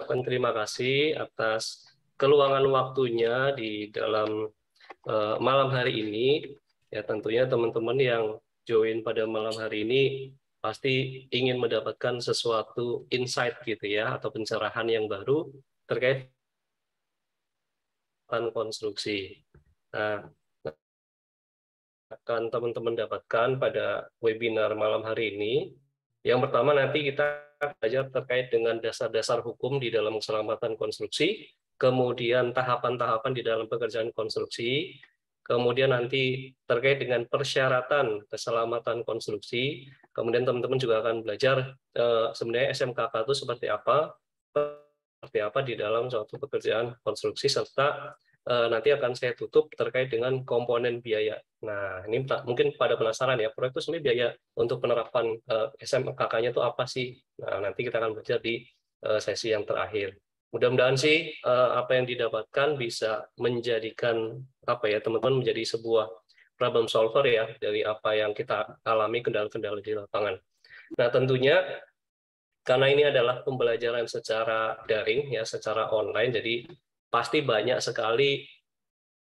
mengucapkan terima kasih atas keluangan waktunya di dalam malam hari ini. Ya, tentunya teman-teman yang join pada malam hari ini pasti ingin mendapatkan sesuatu insight gitu ya, atau pencerahan yang baru terkait dengan konstruksi. Nah, akan teman-teman dapatkan pada webinar malam hari ini. Yang pertama nanti kita belajar terkait dengan dasar-dasar hukum di dalam keselamatan konstruksi, kemudian tahapan-tahapan di dalam pekerjaan konstruksi, kemudian nanti terkait dengan persyaratan keselamatan konstruksi, kemudian teman-teman juga akan belajar sebenarnya SMKK itu seperti apa di dalam suatu pekerjaan konstruksi, serta nanti akan saya tutup terkait dengan komponen biaya. Nah, ini mungkin pada penasaran ya, proyek itu sebenarnya biaya untuk penerapan SMKK-nya itu apa sih? Nah, nanti kita akan belajar di sesi yang terakhir. Mudah-mudahan sih apa yang didapatkan bisa menjadikan teman-teman menjadi sebuah problem solver ya dari apa yang kita alami kendala-kendala di lapangan. Nah, tentunya karena ini adalah pembelajaran secara daring ya, secara online, jadi pasti banyak sekali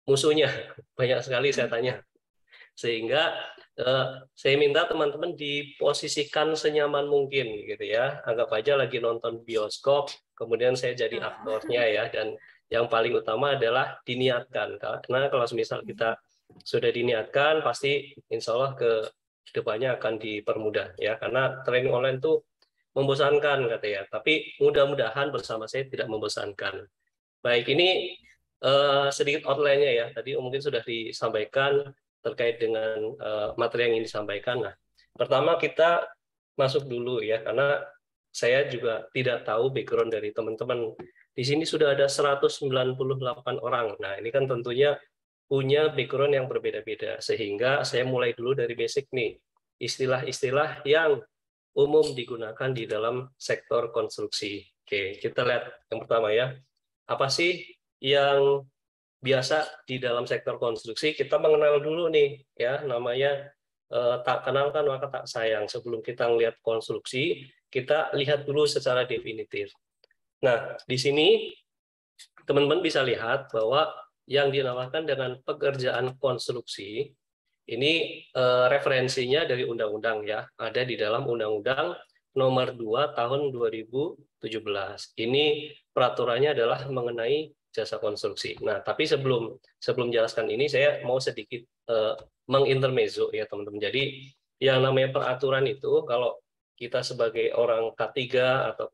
musuhnya, banyak sekali saya tanya. Sehingga saya minta teman-teman diposisikan senyaman mungkin gitu ya. Anggap aja lagi nonton bioskop, kemudian saya jadi aktornya ya, dan yang paling utama adalah diniatkan. Karena kalau misal kita sudah diniatkan, pasti insya Allah ke depannya akan dipermudah ya. Karena training online itu membosankan katanya, tapi mudah-mudahan bersama saya tidak membosankan. Baik, ini sedikit outline-nya ya. Tadi mungkin sudah disampaikan terkait dengan materi yang ingin disampaikan. Nah, pertama kita masuk dulu ya, karena saya juga tidak tahu background dari teman-teman. Di sini sudah ada 198 orang. Nah, ini kan tentunya punya background yang berbeda-beda, sehingga saya mulai dulu dari basic nih. Istilah-istilah yang umum digunakan di dalam sektor konstruksi. Oke, kita lihat yang pertama ya. Apa sih yang biasa di dalam sektor konstruksi? Kita mengenal dulu nih ya, namanya tak kenal kan maka tak sayang. Sebelum kita melihat konstruksi, kita lihat dulu secara definitif. Nah, di sini teman-teman bisa lihat bahwa yang dinamakan dengan pekerjaan konstruksi ini referensinya dari undang-undang ya, ada di dalam Undang-Undang Nomor 2 Tahun 2017. Ini peraturannya adalah mengenai jasa konstruksi. Nah, tapi sebelum jelaskan ini, saya mau sedikit mengintermezzo ya teman-teman. Jadi yang namanya peraturan itu, kalau kita sebagai orang K3 atau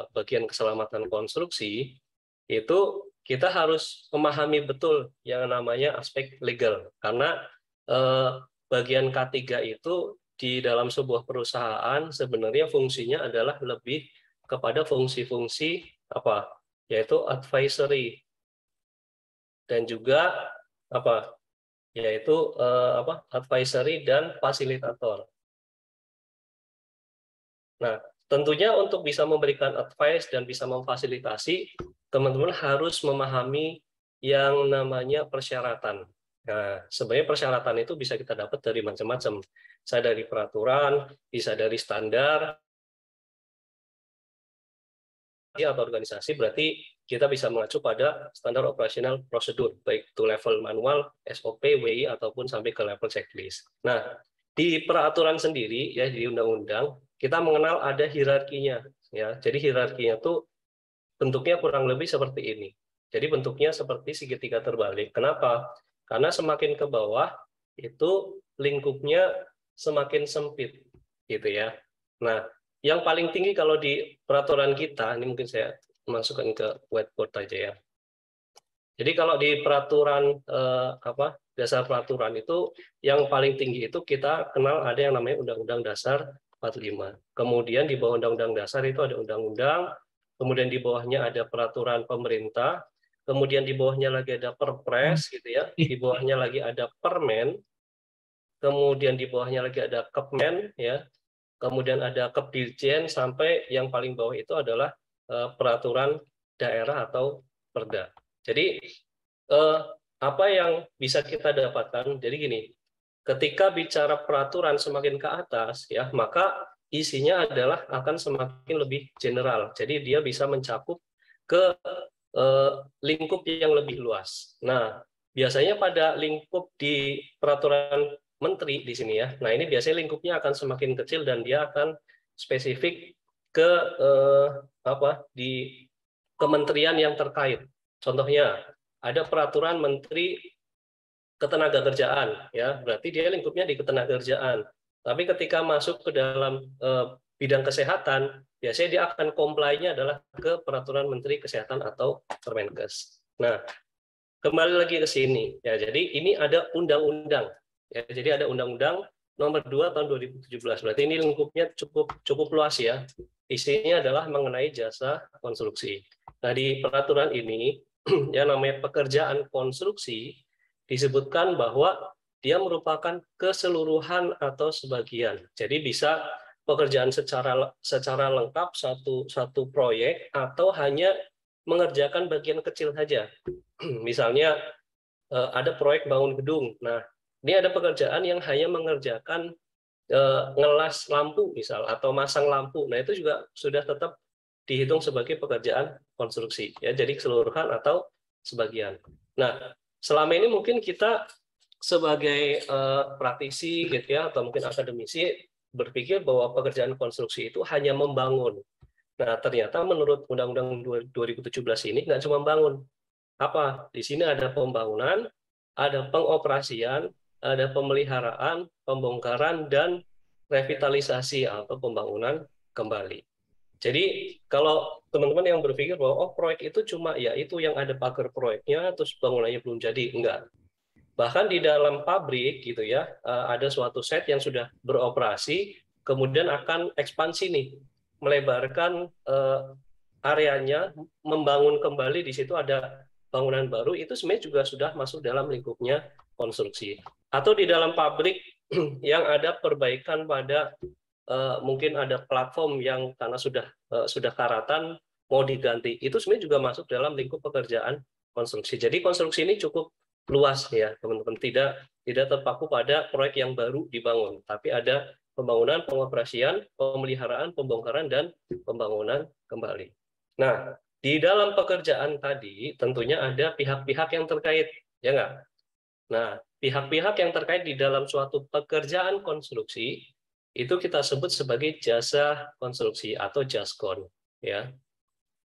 bagian keselamatan konstruksi, itu kita harus memahami betul yang namanya aspek legal. Karena bagian K3 itu di dalam sebuah perusahaan sebenarnya fungsinya adalah lebih kepada fungsi-fungsi apa? Yaitu advisory dan juga apa? Yaitu advisory dan fasilitator. Nah, tentunya untuk bisa memberikan advice dan bisa memfasilitasi, teman-teman harus memahami yang namanya persyaratan. Nah, sebenarnya persyaratan itu bisa kita dapat dari macam-macam. Bisa dari peraturan, bisa dari standar, atau organisasi, berarti kita bisa mengacu pada standar operasional prosedur, baik itu level manual, SOP, WI, ataupun sampai ke level checklist. Nah, di peraturan sendiri, ya di undang-undang, kita mengenal ada hierarkinya. Ya, jadi hierarkinya itu bentuknya kurang lebih seperti ini. Jadi bentuknya seperti segitiga terbalik. Kenapa? Karena semakin ke bawah, itu lingkupnya semakin sempit. Gitu ya. Nah, yang paling tinggi kalau di peraturan kita, ini mungkin saya masukkan ke whiteboard aja ya. Jadi kalau di peraturan dasar peraturan itu yang paling tinggi itu kita kenal ada yang namanya Undang-Undang Dasar 45. Kemudian di bawah Undang-Undang Dasar itu ada undang-undang, kemudian di bawahnya ada peraturan pemerintah, kemudian di bawahnya lagi ada Perpres gitu ya, di bawahnya lagi ada Permen, kemudian di bawahnya lagi ada Kepmen ya. Kemudian ada Kepdirjen, sampai yang paling bawah itu adalah peraturan daerah atau Perda. Jadi apa yang bisa kita dapatkan? Jadi gini, ketika bicara peraturan semakin ke atas ya, maka isinya adalah akan semakin lebih general. Jadi dia bisa mencakup ke lingkup yang lebih luas. Nah, biasanya pada lingkup di peraturan menteri di sini ya. Nah, ini biasanya lingkupnya akan semakin kecil dan dia akan spesifik ke di kementerian yang terkait. Contohnya, ada peraturan menteri ketenagakerjaan ya, berarti dia lingkupnya di ketenagakerjaan. Tapi ketika masuk ke dalam bidang kesehatan, biasanya dia akan comply-nya adalah ke peraturan Menteri Kesehatan atau Permenkes. Nah, kembali lagi ke sini ya. Jadi ini ada undang-undang ya. Jadi ada undang-undang nomor 2 tahun 2017. Berarti ini lingkupnya cukup luas ya. Isinya adalah mengenai jasa konstruksi. Nah, di peraturan ini yang namanya pekerjaan konstruksi disebutkan bahwa dia merupakan keseluruhan atau sebagian. Jadi bisa pekerjaan secara lengkap satu proyek atau hanya mengerjakan bagian kecil saja. Misalnya ada proyek bangun gedung. Nah, ini ada pekerjaan yang hanya mengerjakan ngelas lampu misal atau masang lampu. Nah, itu juga sudah tetap dihitung sebagai pekerjaan konstruksi ya. Jadi keseluruhan atau sebagian. Nah, selama ini mungkin kita sebagai praktisi gitu ya atau mungkin akademisi berpikir bahwa pekerjaan konstruksi itu hanya membangun. Nah, ternyata menurut Undang-Undang 2017 ini nggak cuma membangun. Apa? Di sini ada pembangunan, ada pengoperasian, ada pemeliharaan, pembongkaran, dan revitalisasi atau pembangunan kembali. Jadi kalau teman-teman yang berpikir bahwa oh proyek itu cuma ya itu yang ada pagar proyeknya terus bangunannya belum jadi, enggak. Bahkan di dalam pabrik gitu ya, ada suatu set yang sudah beroperasi, kemudian akan ekspansi nih, melebarkan areanya, membangun kembali di situ ada bangunan baru, itu sebenarnya juga sudah masuk dalam lingkupnya konstruksi. Atau di dalam pabrik yang ada perbaikan pada mungkin ada platform yang karena sudah karatan mau diganti, itu sebenarnya juga masuk dalam lingkup pekerjaan konstruksi. Jadi konstruksi ini cukup luas ya teman-teman, tidak terpaku pada proyek yang baru dibangun, tapi ada pembangunan, pengoperasian, pemeliharaan, pembongkaran, dan pembangunan kembali. Nah, di dalam pekerjaan tadi tentunya ada pihak-pihak yang terkait, ya nggak? Nah, pihak-pihak yang terkait di dalam suatu pekerjaan konstruksi itu kita sebut sebagai jasa konstruksi atau jaskon, ya.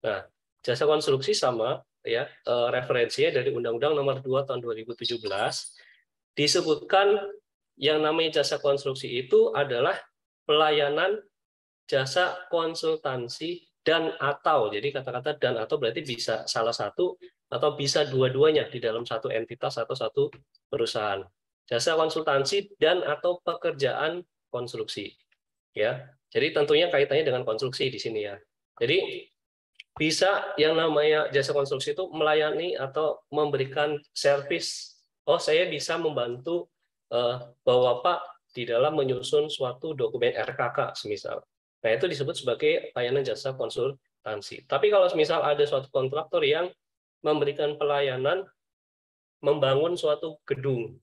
Nah, jasa konstruksi sama ya, referensinya dari Undang-Undang Nomor 2 Tahun 2017 disebutkan yang namanya jasa konstruksi itu adalah pelayanan jasa konsultansi dan atau, jadi kata-kata dan atau berarti bisa salah satu atau bisa dua-duanya di dalam satu entitas atau satu perusahaan. Jasa konsultansi dan atau pekerjaan konstruksi, ya. Jadi tentunya kaitannya dengan konstruksi di sini ya. Jadi bisa yang namanya jasa konstruksi itu melayani atau memberikan servis. Oh, saya bisa membantu Bapak di dalam menyusun suatu dokumen RKK semisal. Nah, itu disebut sebagai layanan jasa konsultansi. Tapi kalau semisal ada suatu kontraktor yang memberikan pelayanan membangun suatu gedung,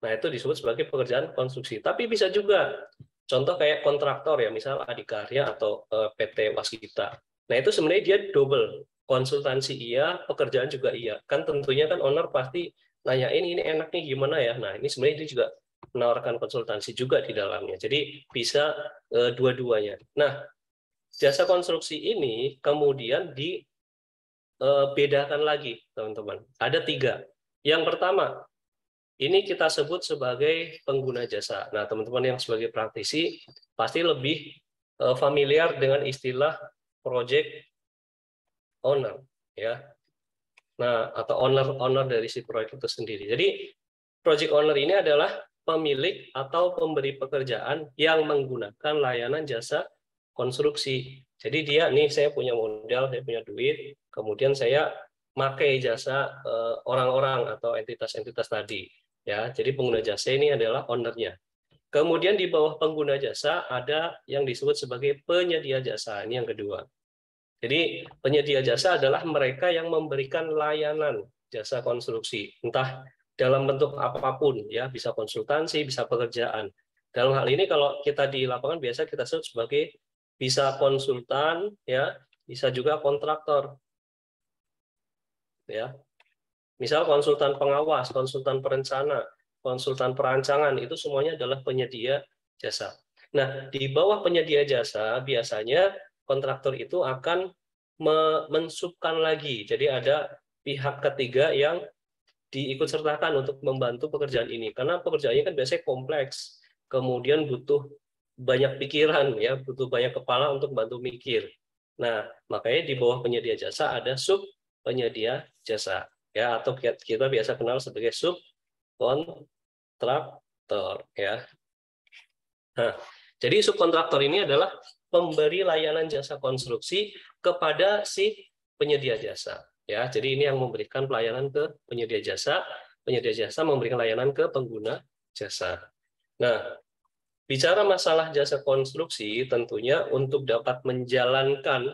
nah itu disebut sebagai pekerjaan konstruksi. Tapi bisa juga, contoh kayak kontraktor ya, misal Adikarya atau PT Waskita. Nah itu sebenarnya dia double, konsultansi iya, pekerjaan juga iya. Kan tentunya kan owner pasti nanyain ini enaknya gimana ya. Nah ini sebenarnya dia juga menawarkan konsultansi juga di dalamnya. Jadi bisa dua-duanya. Nah jasa konstruksi ini kemudian dibedakan lagi teman-teman. Ada 3. Yang pertama, ini kita sebut sebagai pengguna jasa. Nah, teman-teman yang sebagai praktisi pasti lebih familiar dengan istilah project owner, ya. Nah, atau owner dari si proyek itu sendiri. Jadi, project owner ini adalah pemilik atau pemberi pekerjaan yang menggunakan layanan jasa konstruksi. Jadi dia nih saya punya modal, saya punya duit, kemudian saya pakai jasa orang-orang atau entitas-entitas tadi. Ya, jadi pengguna jasa ini adalah ownernya. Kemudian di bawah pengguna jasa ada yang disebut sebagai penyedia jasa. Ini yang kedua. Jadi penyedia jasa adalah mereka yang memberikan layanan jasa konstruksi, entah dalam bentuk apapun, ya bisa konsultansi, bisa pekerjaan. Dalam hal ini kalau kita di lapangan biasa kita sebut sebagai bisa konsultan, ya bisa juga kontraktor. ya. Misal konsultan pengawas, konsultan perencana, konsultan perancangan, itu semuanya adalah penyedia jasa. Nah, di bawah penyedia jasa, biasanya kontraktor itu akan mensubkan lagi. Jadi ada pihak ketiga yang diikut sertakan untuk membantu pekerjaan ini. Karena pekerjaannya kan biasanya kompleks, kemudian butuh banyak pikiran, ya, butuh banyak kepala untuk bantu mikir. Nah, makanya di bawah penyedia jasa ada sub penyedia jasa, ya, atau kita biasa kenal sebagai subkontraktor, ya. Nah, jadi subkontraktor ini adalah pemberi layanan jasa konstruksi kepada si penyedia jasa. Ya, jadi ini yang memberikan pelayanan ke penyedia jasa memberikan layanan ke pengguna jasa. Nah, bicara masalah jasa konstruksi, tentunya untuk dapat menjalankan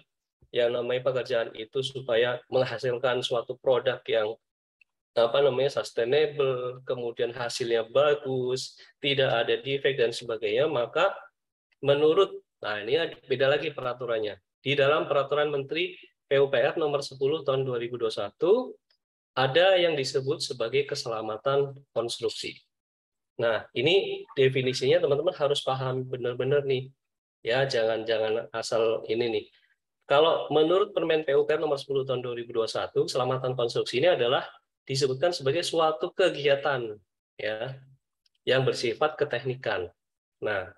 yang namanya pekerjaan itu supaya menghasilkan suatu produk yang sustainable, kemudian hasilnya bagus, tidak ada defect dan sebagainya, maka menurut, nah ini beda lagi peraturannya. Di dalam peraturan Menteri PUPR nomor 10 tahun 2021 ada yang disebut sebagai keselamatan konstruksi. Nah, ini definisinya teman-teman harus paham benar-benar nih. Ya, jangan asal ini nih. Kalau menurut Permen PUPR nomor 10 tahun 2021, keselamatan konstruksi ini adalah disebutkan sebagai suatu kegiatan, ya, yang bersifat keteknikan. Nah,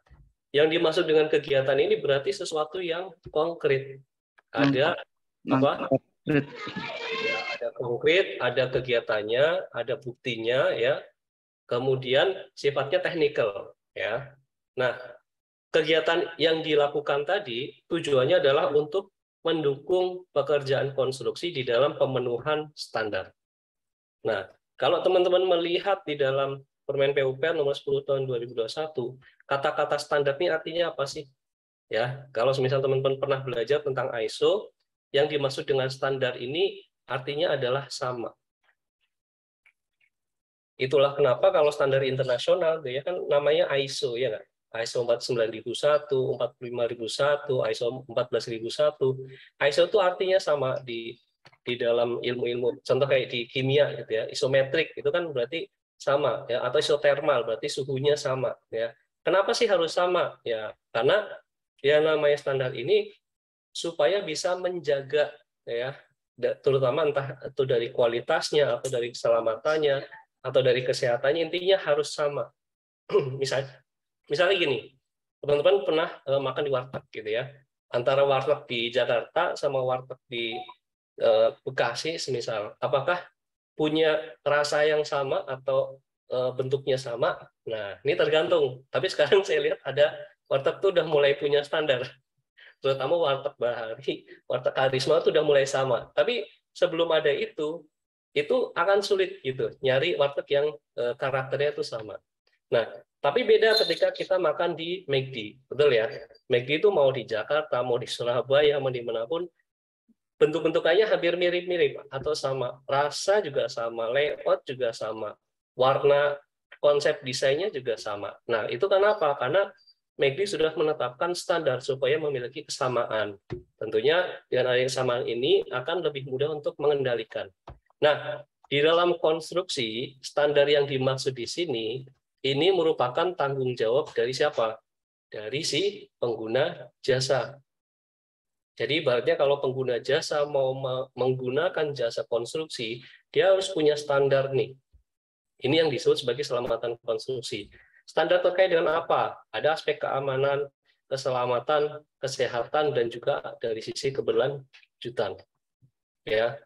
yang dimaksud dengan kegiatan ini berarti sesuatu yang konkret. Ada apa? Ya, ada konkret, ada kegiatannya, ada buktinya, ya. Kemudian sifatnya teknikal, ya. Nah, kegiatan yang dilakukan tadi tujuannya adalah untuk mendukung pekerjaan konstruksi di dalam pemenuhan standar. Nah, kalau teman-teman melihat di dalam Permen PUPR nomor 10 tahun 2021, kata-kata standar ini artinya apa sih? Ya, kalau misal teman-teman pernah belajar tentang ISO, yang dimaksud dengan standar ini artinya adalah sama. Itulah kenapa kalau standar internasional ya kan namanya ISO, ya nggak? ISO 49001, 45001, ISO 14001. ISO itu artinya sama di dalam ilmu-ilmu. Contoh kayak di kimia gitu ya, isometrik itu kan berarti sama ya, atau isotermal berarti suhunya sama ya. Kenapa sih harus sama? Ya, karena ya namanya standar ini supaya bisa menjaga ya, terutama entah itu dari kualitasnya atau dari keselamatannya atau dari kesehatannya, intinya harus sama. Misalnya gini, teman-teman pernah makan di warteg gitu ya, antara warteg di Jakarta sama warteg di Bekasi semisal, apakah punya rasa yang sama atau bentuknya sama? Nah, ini tergantung. Tapi sekarang saya lihat ada warteg tuh udah mulai punya standar, terutama warteg Bahari, warteg Karisma itu udah mulai sama. Tapi sebelum ada itu akan sulit gitu, nyari warteg yang karakternya itu sama. Nah, tapi beda ketika kita makan di McD, betul ya? McD itu mau di Jakarta, mau di Surabaya, mau di manapun, bentuk-bentukannya hampir mirip-mirip atau sama, rasa juga sama, layout juga sama, warna, konsep desainnya juga sama. Nah, itu kenapa? Karena McD sudah menetapkan standar supaya memiliki kesamaan. Tentunya dengan adanya kesamaan ini akan lebih mudah untuk mengendalikan. Nah, di dalam konstruksi, standar yang dimaksud di sini, ini merupakan tanggung jawab dari siapa? Dari si pengguna jasa. Jadi ibaratnya kalau pengguna jasa mau menggunakan jasa konstruksi, dia harus punya standar nih. Ini yang disebut sebagai keselamatan konstruksi. Standar terkait dengan apa? Ada aspek keamanan, keselamatan, kesehatan, dan juga dari sisi keberlanjutan. Ya,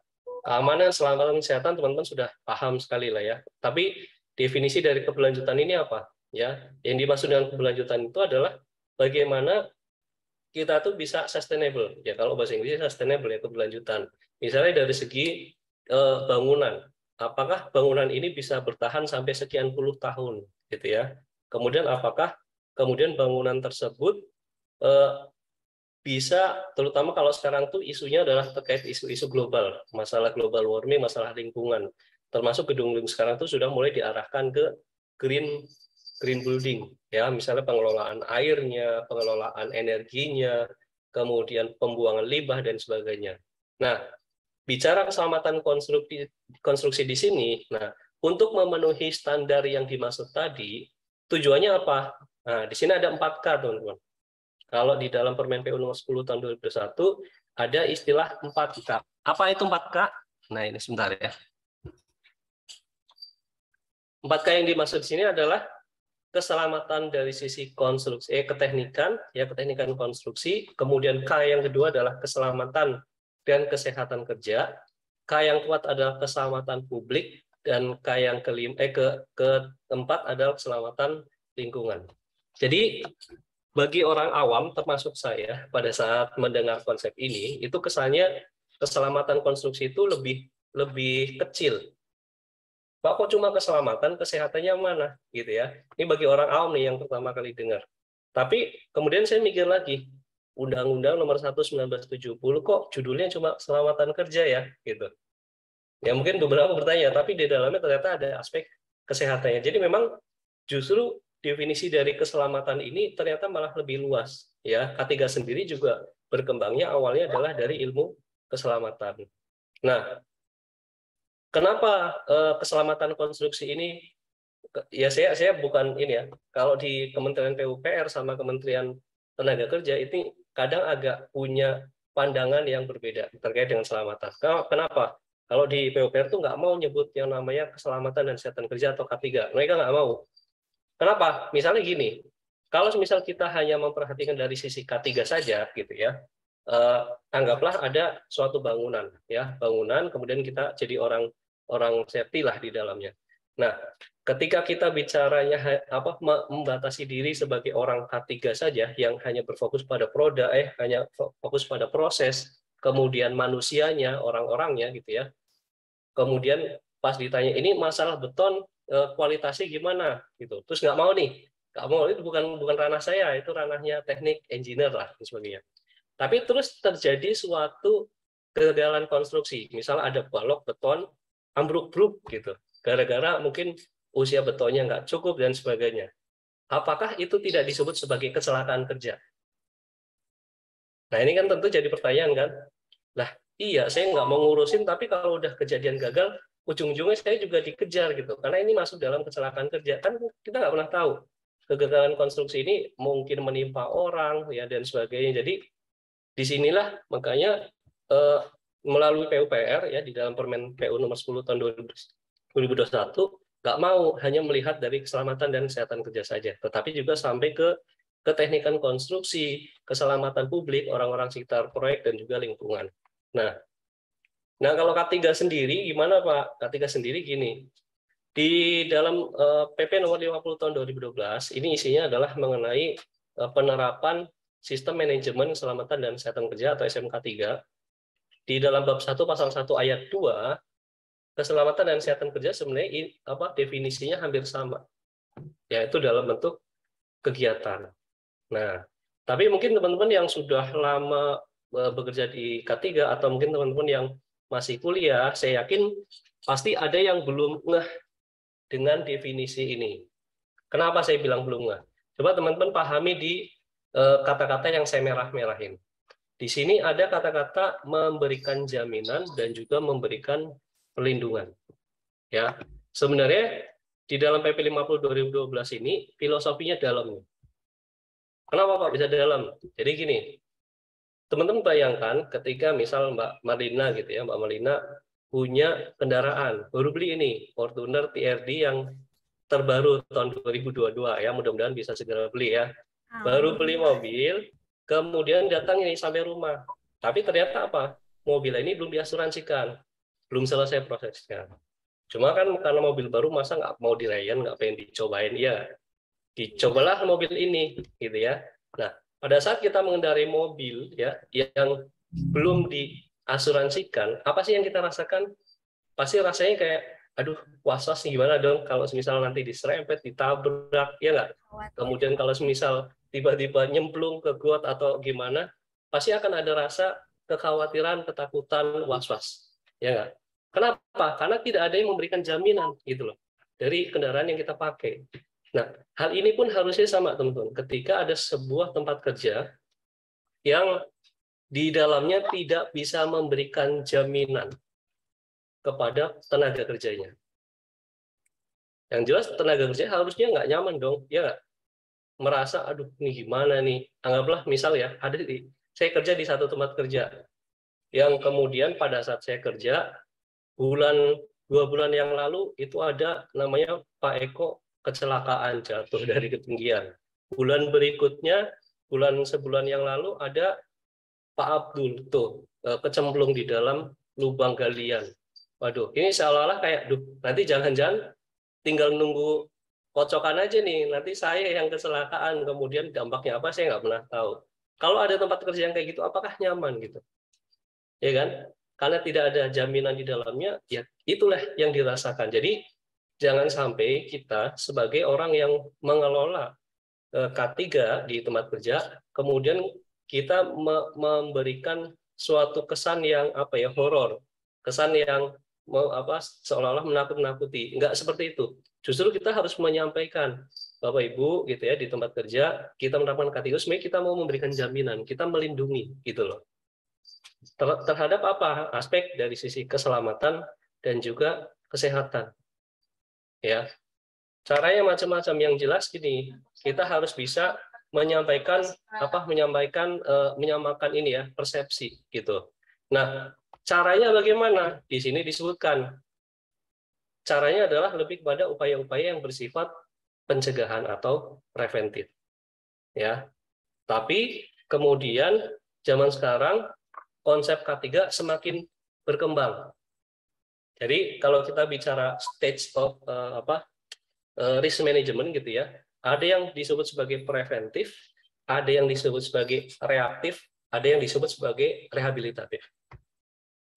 keamanan, keselamatan, kesehatan teman-teman sudah paham sekali lah ya. Tapi definisi dari keberlanjutan ini apa? Ya, yang dimaksud dengan keberlanjutan itu adalah bagaimana kita tuh bisa sustainable. Ya, kalau bahasa Inggrisnya sustainable ya, keberlanjutan. Misalnya dari segi bangunan, apakah bangunan ini bisa bertahan sampai sekian puluh tahun, gitu ya. Kemudian apakah kemudian bangunan tersebut eh, bisa, terutama kalau sekarang tuh isunya adalah terkait isu-isu global, masalah global warming, masalah lingkungan, termasuk gedung-gedung sekarang tuh sudah mulai diarahkan ke green green building, ya, misalnya pengelolaan airnya, pengelolaan energinya, kemudian pembuangan limbah dan sebagainya. Nah, bicara keselamatan konstruksi di sini, nah untuk memenuhi standar yang dimaksud tadi, tujuannya apa? Nah, di sini ada 4K, teman-teman. Kalau di dalam Permen PU nomor 10 tahun 2021 ada istilah 4K. Apa itu 4K? Nah, ini sebentar ya. 4K yang dimaksud di sini adalah keselamatan dari sisi konstruksi, keteknikan, ya keteknikan konstruksi. Kemudian K yang kedua adalah keselamatan dan kesehatan kerja. K yang kuat adalah keselamatan publik, dan K yang keempat adalah keselamatan lingkungan. Jadi bagi orang awam termasuk saya pada saat mendengar konsep ini, itu kesannya keselamatan konstruksi itu lebih kecil. Pak, kok cuma keselamatan, kesehatannya mana gitu ya. Ini bagi orang awam nih yang pertama kali dengar. Tapi kemudian saya mikir lagi, Undang-Undang Nomor 1 1970 kok judulnya cuma keselamatan kerja ya gitu. Ya mungkin beberapa bertanya, tapi di dalamnya ternyata ada aspek kesehatannya. Jadi memang justru definisi dari keselamatan ini ternyata malah lebih luas ya. K3 sendiri juga berkembangnya awalnya adalah dari ilmu keselamatan. Nah, kenapa keselamatan konstruksi ini, ya saya bukan ini ya, kalau di Kementerian PUPR sama Kementerian Tenaga Kerja itu kadang agak punya pandangan yang berbeda terkait dengan keselamatan. Kenapa? Kalau di PUPR tuh nggak mau nyebut yang namanya keselamatan dan kesehatan kerja atau K3. Mereka nggak mau. Kenapa? Misalnya gini, kalau misal kita hanya memperhatikan dari sisi K3 saja gitu ya, anggaplah ada suatu bangunan ya, bangunan kemudian kita jadi orang safety lah di dalamnya. Nah, ketika kita bicaranya membatasi diri sebagai orang K3 saja yang hanya berfokus pada produk, hanya fokus pada proses, kemudian manusianya, orang-orangnya gitu ya. Kemudian pas ditanya ini masalah beton kualitasnya gimana gitu, terus nggak mau nih, nggak mau, itu bukan ranah saya, itu ranahnya teknik engineer lah dan sebagainya. Tapi terus terjadi suatu kegagalan konstruksi, misal ada balok beton ambruk-bruk gitu, gara-gara mungkin usia betonnya nggak cukup dan sebagainya. Apakah itu tidak disebut sebagai kecelakaan kerja? Nah ini kan tentu jadi pertanyaan kan. Lah iya, saya nggak mau ngurusin, tapi kalau udah kejadian gagal, ujung-ujungnya saya juga dikejar gitu, karena ini masuk dalam kecelakaan kerja. Kan kita nggak pernah tahu kegagalan konstruksi ini mungkin menimpa orang ya dan sebagainya. Jadi disinilah makanya melalui PUPR ya di dalam Permen PU nomor 10 tahun 2021 nggak mau hanya melihat dari keselamatan dan kesehatan kerja saja, tetapi juga sampai ke keteknikan konstruksi, keselamatan publik, orang-orang sekitar proyek dan juga lingkungan. Nah kalau K3 sendiri gimana Pak? K3 sendiri gini, di dalam PP nomor 50 tahun 2012 ini isinya adalah mengenai penerapan Sistem Manajemen Keselamatan dan Kesehatan Kerja atau SMK3. Di dalam bab 1 pasal 1 ayat 2, keselamatan dan kesehatan kerja sebenarnya definisinya hampir sama, yaitu dalam bentuk kegiatan. Nah, tapi mungkin teman-teman yang sudah lama bekerja di K3 atau mungkin teman-teman yang masih kuliah, saya yakin pasti ada yang belum ngeh dengan definisi ini. Kenapa saya bilang belum ngeh? Coba teman-teman pahami di kata-kata yang saya merah-merahin. Di sini ada kata-kata memberikan jaminan dan juga memberikan perlindungan. Ya, sebenarnya di dalam PP 50 2012 ini filosofinya dalam. Kenapa Pak bisa dalam? Jadi gini, teman-teman bayangkan ketika misal Mbak Marlina gitu ya, Mbak Marlina punya kendaraan, baru beli ini Fortuner TRD yang terbaru tahun 2022 ya, mudah-mudahan bisa segera beli ya. Baru beli mobil, kemudian datang ini sampai rumah. Tapi ternyata apa? Mobil ini belum diasuransikan, belum selesai prosesnya. Cuma kan karena mobil baru masa nggak mau dirayain, nggak pengen dicobain, ya dicobalah mobil ini, gitu ya. Nah, pada saat kita mengendarai mobil ya yang belum diasuransikan, apa sih yang kita rasakan? Pasti rasanya kayak, aduh, was-was gimana dong kalau misal nanti diserempet, ditabrak, ya nggak? Kemudian kalau misal tiba-tiba nyemplung ke got atau gimana, pasti akan ada rasa kekhawatiran, ketakutan, was-was, ya nggak? Kenapa? Karena tidak ada yang memberikan jaminan gitu loh dari kendaraan yang kita pakai. Nah, hal ini pun harusnya sama teman-teman. Ketika ada sebuah tempat kerja yang di dalamnya tidak bisa memberikan jaminan kepada tenaga kerjanya. Yang jelas tenaga kerja harusnya nggak nyaman dong, ya nggak? Merasa, aduh ini gimana nih? Anggaplah misal ya, saya kerja di satu tempat kerja, yang kemudian pada saat saya kerja, 2 bulan yang lalu itu ada namanya Pak Eko kecelakaan jatuh dari ketinggian. Bulan berikutnya, sebulan yang lalu ada Pak Abdul tuh kecemplung di dalam lubang galian. Waduh, ini seolah-olah kayak, duh, nanti jangan-jangan tinggal nunggu kocokan aja nih, nanti saya yang kecelakaan, kemudian dampaknya apa saya nggak pernah tahu. Kalau ada tempat kerja yang kayak gitu, apakah nyaman gitu? Ya kan? Karena tidak ada jaminan di dalamnya, ya itulah yang dirasakan. Jadi jangan sampai kita sebagai orang yang mengelola K3 di tempat kerja, kemudian kita memberikan suatu kesan yang apa ya, horor, kesan yang seolah-olah menakut-nakuti. Enggak seperti itu. Justru kita harus menyampaikan, Bapak Ibu gitu ya, di tempat kerja kita menerapkan K3, sebenarnya kita mau memberikan jaminan, kita melindungi gitu loh. Terhadap apa? Aspek dari sisi keselamatan dan juga kesehatan. Ya. Caranya macam-macam, yang jelas gini, kita harus bisa menyamakan ini ya, persepsi gitu. Nah, caranya bagaimana? Di sini disebutkan. Caranya adalah lebih kepada upaya-upaya yang bersifat pencegahan atau preventif. Ya. Tapi kemudian zaman sekarang konsep K3 semakin berkembang. Jadi kalau kita bicara stage of risk management gitu ya, ada yang disebut sebagai preventif, ada yang disebut sebagai reaktif, ada yang disebut sebagai rehabilitatif.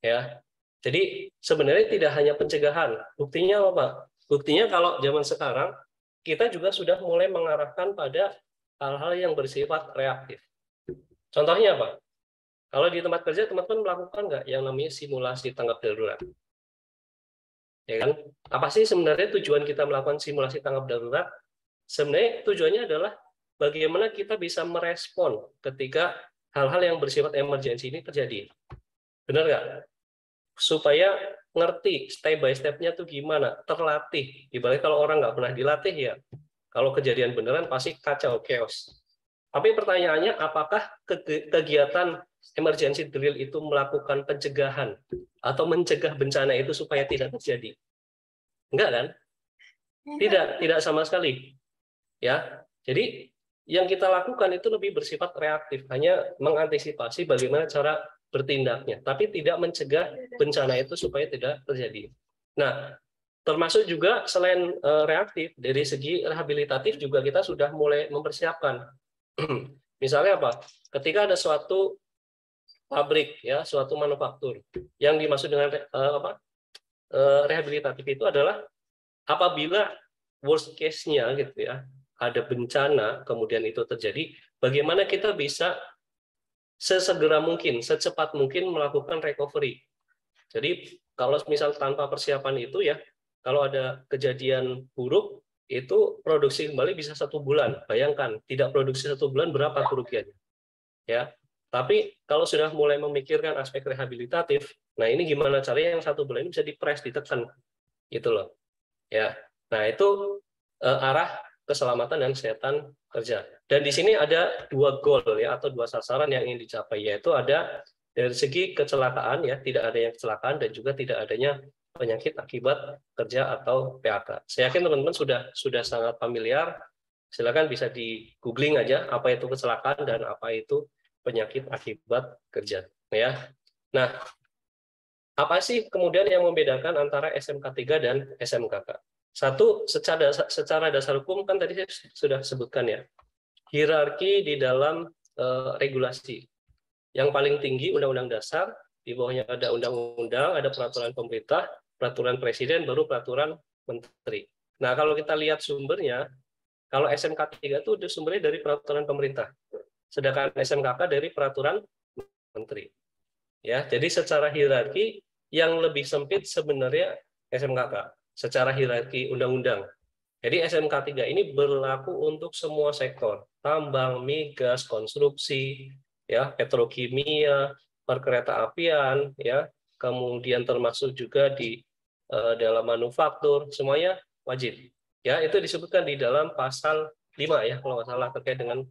Ya. Jadi sebenarnya tidak hanya pencegahan. Buktinya apa? Buktinya kalau zaman sekarang kita juga sudah mulai mengarahkan pada hal-hal yang bersifat reaktif. Contohnya apa? Kalau di tempat kerja teman-teman melakukan nggak yang namanya simulasi tanggap darurat? Ya kan? Apa sih sebenarnya tujuan kita melakukan simulasi tanggap darurat? Sebenarnya tujuannya adalah bagaimana kita bisa merespon ketika hal-hal yang bersifat emergensi ini terjadi. Benar nggak? Supaya ngerti step by step-nya tuh gimana, terlatih. Ibaratnya kalau orang nggak pernah dilatih ya, kalau kejadian beneran pasti kacau, chaos. Tapi pertanyaannya, apakah kegiatan emergency drill itu melakukan pencegahan atau mencegah bencana itu supaya tidak terjadi? Enggak kan? Tidak sama sekali. Ya, jadi yang kita lakukan itu lebih bersifat reaktif, hanya mengantisipasi bagaimana cara bertindaknya, tapi tidak mencegah bencana itu supaya tidak terjadi. Nah, termasuk juga selain reaktif, dari segi rehabilitatif juga kita sudah mulai mempersiapkan. Misalnya apa? Ketika ada suatu pabrik ya, suatu manufaktur yang dimaksud dengan rehabilitatif itu adalah apabila worst case-nya gitu ya, ada bencana kemudian itu terjadi, bagaimana kita bisa sesegera mungkin, secepat mungkin melakukan recovery. Jadi kalau misal tanpa persiapan itu ya, kalau ada kejadian buruk itu produksi kembali bisa 1 bulan. Bayangkan tidak produksi 1 bulan berapa kerugiannya, ya. Tapi kalau sudah mulai memikirkan aspek rehabilitatif, nah ini gimana caranya yang 1 bulan ini bisa dipres, ditekan, gitu loh, ya. Nah itu arah keselamatan dan kesehatan kerja. Dan di sini ada 2 goal ya, atau 2 sasaran yang ingin dicapai, yaitu ada dari segi kecelakaan ya, tidak ada yang kecelakaan, dan juga tidak adanya penyakit akibat kerja atau PHK. Saya yakin teman-teman sudah sangat familiar. Silakan bisa di googling aja apa itu kecelakaan dan apa itu penyakit akibat kerja ya. Nah, apa sih kemudian yang membedakan antara SMK 3 dan SMKK? Satu, secara dasar hukum kan tadi saya sudah sebutkan ya, hierarki di dalam regulasi. Yang paling tinggi Undang-Undang Dasar, di bawahnya ada undang-undang, ada peraturan pemerintah, peraturan presiden, baru peraturan menteri. Nah, kalau kita lihat sumbernya, kalau SMK 3 itu sumbernya dari peraturan pemerintah, sedangkan SMKK dari peraturan menteri. Ya, jadi secara hierarki yang lebih sempit sebenarnya SMKK, secara hierarki undang-undang. Jadi SMK 3 ini berlaku untuk semua sektor, tambang, migas, konstruksi, ya, petrokimia, perkeretaapian, ya, kemudian termasuk juga di dalam manufaktur, semuanya wajib. Ya, itu disebutkan di dalam pasal 5 ya, kalau nggak salah, terkait dengan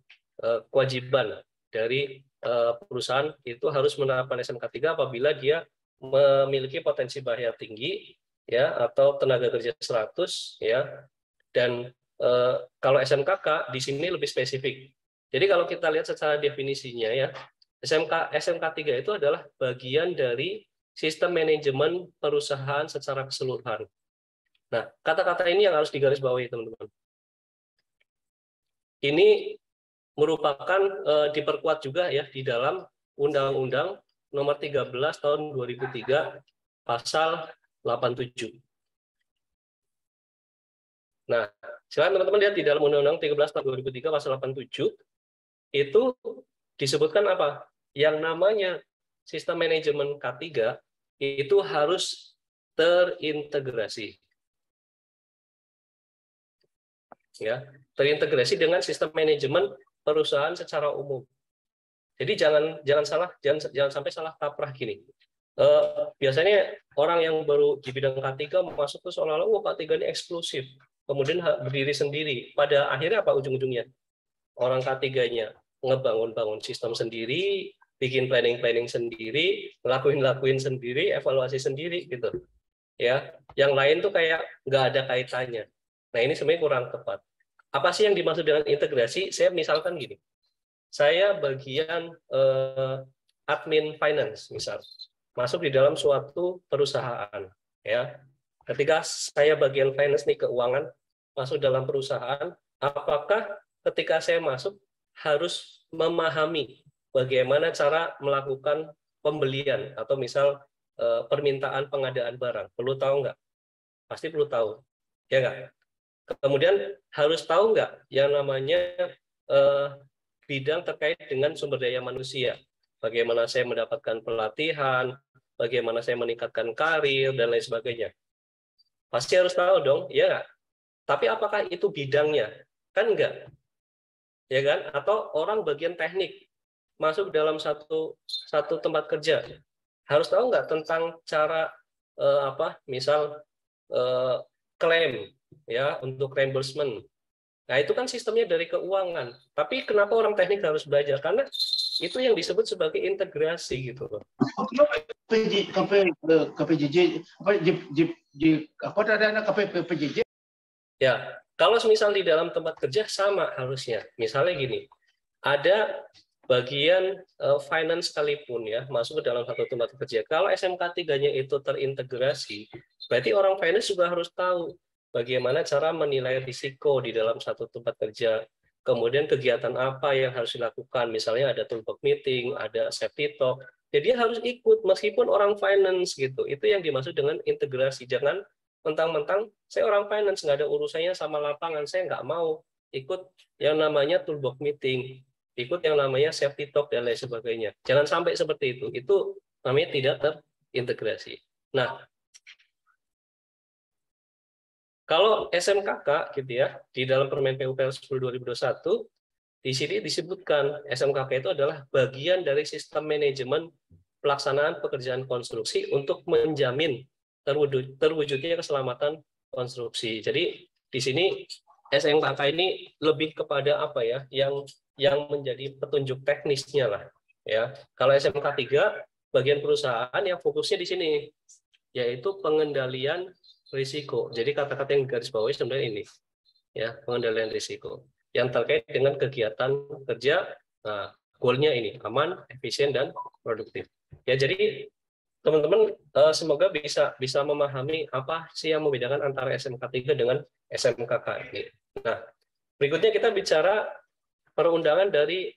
kewajiban dari perusahaan itu harus menerapkan SMK 3 apabila dia memiliki potensi bahaya tinggi, ya, atau tenaga kerja 100, ya, dan kalau SMKK di sini lebih spesifik. Jadi kalau kita lihat secara definisinya, ya, SMK 3 itu adalah bagian dari sistem manajemen perusahaan secara keseluruhan. Nah, kata-kata ini yang harus digarisbawahi, teman-teman. Ini merupakan diperkuat juga ya di dalam Undang-Undang Nomor 13 Tahun 2003 Pasal 87. Nah, silakan teman-teman lihat di dalam Undang-Undang 13 Tahun 2003 Pasal 87 itu disebutkan apa? Yang namanya sistem manajemen K3 itu harus terintegrasi. Ya, terintegrasi dengan sistem manajemen perusahaan secara umum. Jadi jangan sampai salah kaprah gini. Biasanya orang yang baru di bidang K3 masuk ke seolah-olah K3 ini eksklusif, kemudian berdiri sendiri. Pada akhirnya apa ujung-ujungnya? Orang K3-nya ngebangun sistem sendiri, bikin planning sendiri, lakuin sendiri, evaluasi sendiri gitu. Ya, yang lain tuh kayak nggak ada kaitannya. Nah, ini sebenarnya kurang tepat. Apa sih yang dimaksud dengan integrasi? Saya misalkan gini. Saya bagian admin finance misal, masuk di dalam suatu perusahaan, ya. Ketika saya bagian finance nih, keuangan, masuk dalam perusahaan, apakah ketika saya masuk harus memahami bagaimana cara melakukan pembelian atau misal permintaan pengadaan barang? Perlu tahu nggak? Pasti perlu tahu, ya nggak? Kemudian harus tahu nggak yang namanya bidang terkait dengan sumber daya manusia. Bagaimana saya mendapatkan pelatihan, bagaimana saya meningkatkan karir, dan lain sebagainya. Pasti harus tahu dong, ya nggak? Tapi apakah itu bidangnya? Kan enggak. Ya kan? Atau orang bagian teknik, masuk dalam satu tempat kerja, harus tahu nggak tentang cara misal klaim, ya, untuk reimbursement. Nah, itu kan sistemnya dari keuangan. Tapi kenapa orang teknik harus belajar? Karena itu yang disebut sebagai integrasi gitu loh. KPJJ apa ada KPJJ? Ya, kalau misal di dalam tempat kerja sama harusnya. Misalnya gini, ada bagian finance sekalipun ya masuk ke dalam satu tempat kerja. Kalau SMK 3-nya itu terintegrasi, berarti orang finance juga harus tahu bagaimana cara menilai risiko di dalam satu tempat kerja. Kemudian kegiatan apa yang harus dilakukan, misalnya ada toolbox meeting, ada safety talk. Jadi harus ikut meskipun orang finance gitu. Itu yang dimaksud dengan integrasi. Jangan mentang-mentang saya orang finance nggak ada urusannya sama lapangan, saya nggak mau ikut yang namanya toolbox meeting, ikut yang namanya safety talk dan lain sebagainya. Jangan sampai seperti itu. Itu namanya tidak terintegrasi. Nah, kalau SMKK gitu ya, di dalam Permen PUPR 10/2021, di sini disebutkan SMKK itu adalah bagian dari sistem manajemen pelaksanaan pekerjaan konstruksi untuk menjamin terwujudnya keselamatan konstruksi. Jadi di sini SMKK ini lebih kepada apa ya, yang menjadi petunjuk teknisnya lah. Ya, kalau SMK 3 bagian perusahaan yang fokusnya di sini, yaitu pengendalian risiko. Jadi kata-kata yang garis bawahi sebenarnya ini, ya, pengendalian risiko yang terkait dengan kegiatan kerja. Nah, goalnya ini aman, efisien, dan produktif. Ya, jadi teman-teman semoga bisa memahami apa sih yang membedakan antara SMK 3 dengan SMKK ini. Nah, berikutnya kita bicara perundangan dari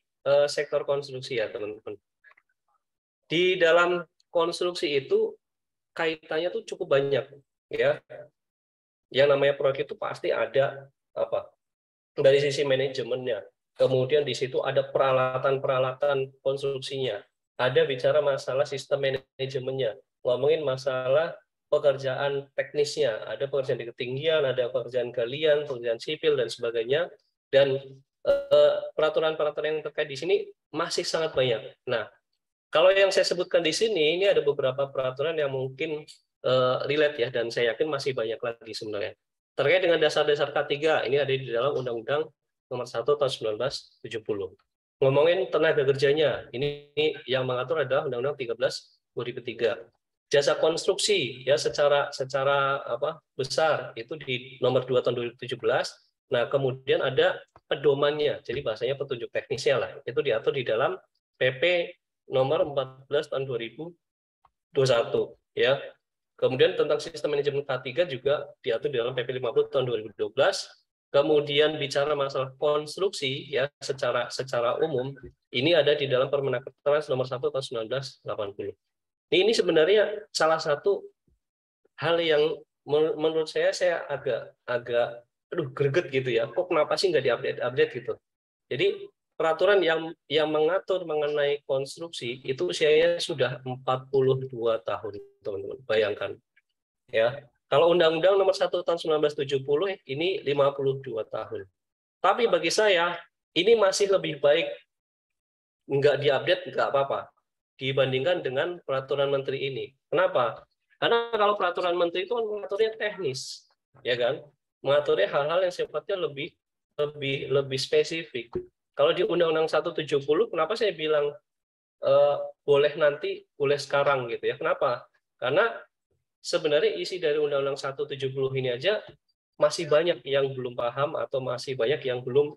sektor konstruksi ya, teman-teman. Di dalam konstruksi itu kaitannya tuh cukup banyak, ya. Yang namanya proyek itu pasti ada apa? Dari sisi manajemennya. Kemudian di situ ada peralatan-peralatan konstruksinya. Ada bicara masalah sistem manajemennya. Ngomongin masalah pekerjaan teknisnya. Ada pekerjaan di ketinggian, ada pekerjaan galian, pekerjaan sipil, dan sebagainya. Dan peraturan-peraturan yang terkait di sini masih sangat banyak. Nah, kalau yang saya sebutkan di sini, ini ada beberapa peraturan yang mungkin relate ya, dan saya yakin masih banyak lagi sebenarnya. Terkait dengan dasar-dasar K3, ini ada di dalam Undang-Undang Nomor 1 Tahun 1970. Ngomongin tenaga kerjanya, ini yang mengatur adalah Undang-Undang 13 2003. Jasa konstruksi ya secara apa besar itu di Nomor 2 Tahun 2017. Nah, kemudian ada pedomannya, jadi bahasanya petunjuk teknisnya lah. Itu diatur di dalam PP Nomor 14 Tahun 2021 ya. Kemudian tentang sistem manajemen K3 juga diatur di dalam PP 50 tahun 2012. Kemudian bicara masalah konstruksi ya secara umum ini ada di dalam Permenaker Nomor 1 tahun 1980. Ini sebenarnya salah satu hal yang menurut saya agak greget gitu ya. Kok kenapa sih nggak diupdate gitu. Jadi peraturan yang mengatur mengenai konstruksi itu usianya sudah 42 tahun, teman-teman. Bayangkan. Ya. Kalau Undang-Undang Nomor 1 Tahun 1970 ini 52 tahun. Tapi bagi saya ini masih lebih baik nggak diupdate nggak apa-apa dibandingkan dengan peraturan menteri ini. Kenapa? Karena kalau peraturan menteri itu kan mengaturnya teknis, ya kan? Mengaturnya hal-hal yang sifatnya lebih spesifik. Kalau di Undang-Undang 170, kenapa saya bilang boleh nanti, boleh sekarang gitu ya? Kenapa? Karena sebenarnya isi dari Undang-Undang 170 ini aja masih banyak yang belum paham atau masih banyak yang belum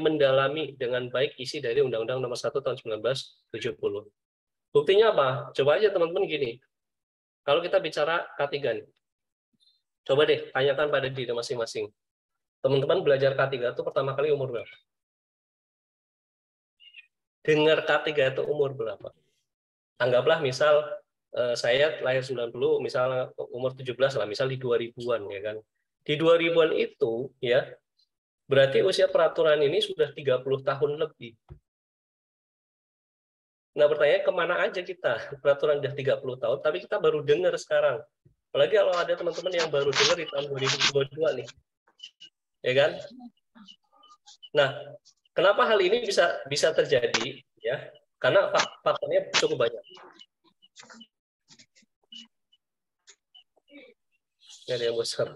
mendalami dengan baik isi dari Undang-Undang Nomor 1 Tahun 1970. Buktinya apa? Coba aja teman-teman gini. Kalau kita bicara K3 nih, coba deh tanyakan pada diri masing-masing. Teman-teman belajar K3 itu pertama kali umur berapa? Dengar K3 itu umur berapa? Anggaplah misal saya lahir 90, misalnya umur 17 lah, misal di 2000-an ya kan. Di 2000-an itu ya, berarti usia peraturan ini sudah 30 tahun lebih. Nah, pertanyaan kemana aja kita? Peraturan udah 30 tahun, tapi kita baru dengar sekarang. Apalagi kalau ada teman-teman yang baru dengar di tahun 2022 nih. Ya kan? Nah, kenapa hal ini bisa terjadi? Ya, karena faktornya cukup banyak. Ini ada yang besar.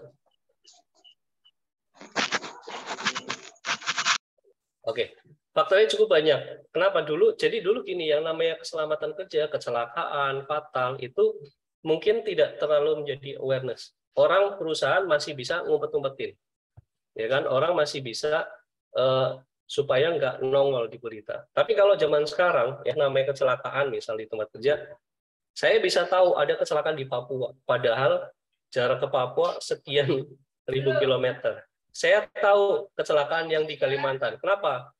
Oke, faktornya cukup banyak. Kenapa dulu? Jadi dulu gini, yang namanya keselamatan kerja, kecelakaan, fatal, itu mungkin tidak terlalu menjadi awareness. Orang perusahaan masih bisa ngumpet-ngumpetin. Ya kan? Orang masih bisa supaya nggak nongol di berita. Tapi kalau zaman sekarang, ya namanya kecelakaan, misal di tempat kerja, saya bisa tahu ada kecelakaan di Papua. Padahal jarak ke Papua sekian ribu kilometer. Saya tahu kecelakaan yang di Kalimantan. Kenapa?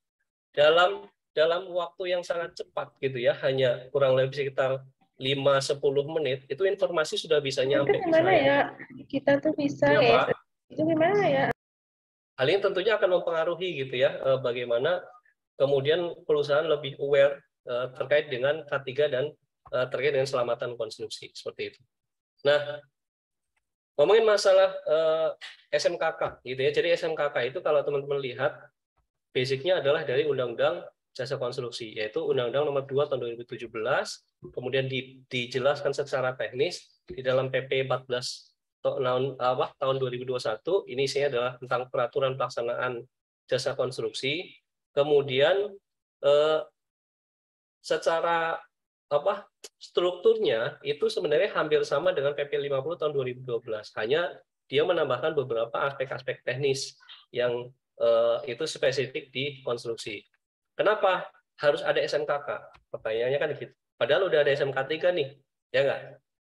Dalam waktu yang sangat cepat gitu ya, hanya kurang lebih sekitar 5-10 menit, itu informasi sudah bisa nyampe itu gimana ya? Kita tuh bisa ya, itu gimana ya? hal ini tentunya akan mempengaruhi gitu ya, bagaimana kemudian perusahaan lebih aware terkait dengan K3 dan terkait dengan keselamatan konstruksi seperti itu. Nah, ngomongin masalah SMKK gitu ya. Jadi SMKK itu kalau teman-teman lihat basicnya adalah dari Undang-Undang Jasa Konstruksi, yaitu Undang-Undang Nomor 2 Tahun 2017, kemudian dijelaskan secara teknis di dalam PP 14 tahun 2021, ini isinya adalah tentang peraturan pelaksanaan jasa konstruksi. Kemudian secara strukturnya itu sebenarnya hampir sama dengan PP 50 tahun 2012. Hanya dia menambahkan beberapa aspek-aspek teknis yang itu spesifik di konstruksi. Kenapa harus ada SMKK? Pertanyaannya kan gitu. Padahal udah ada SMK 3 nih, ya nggak?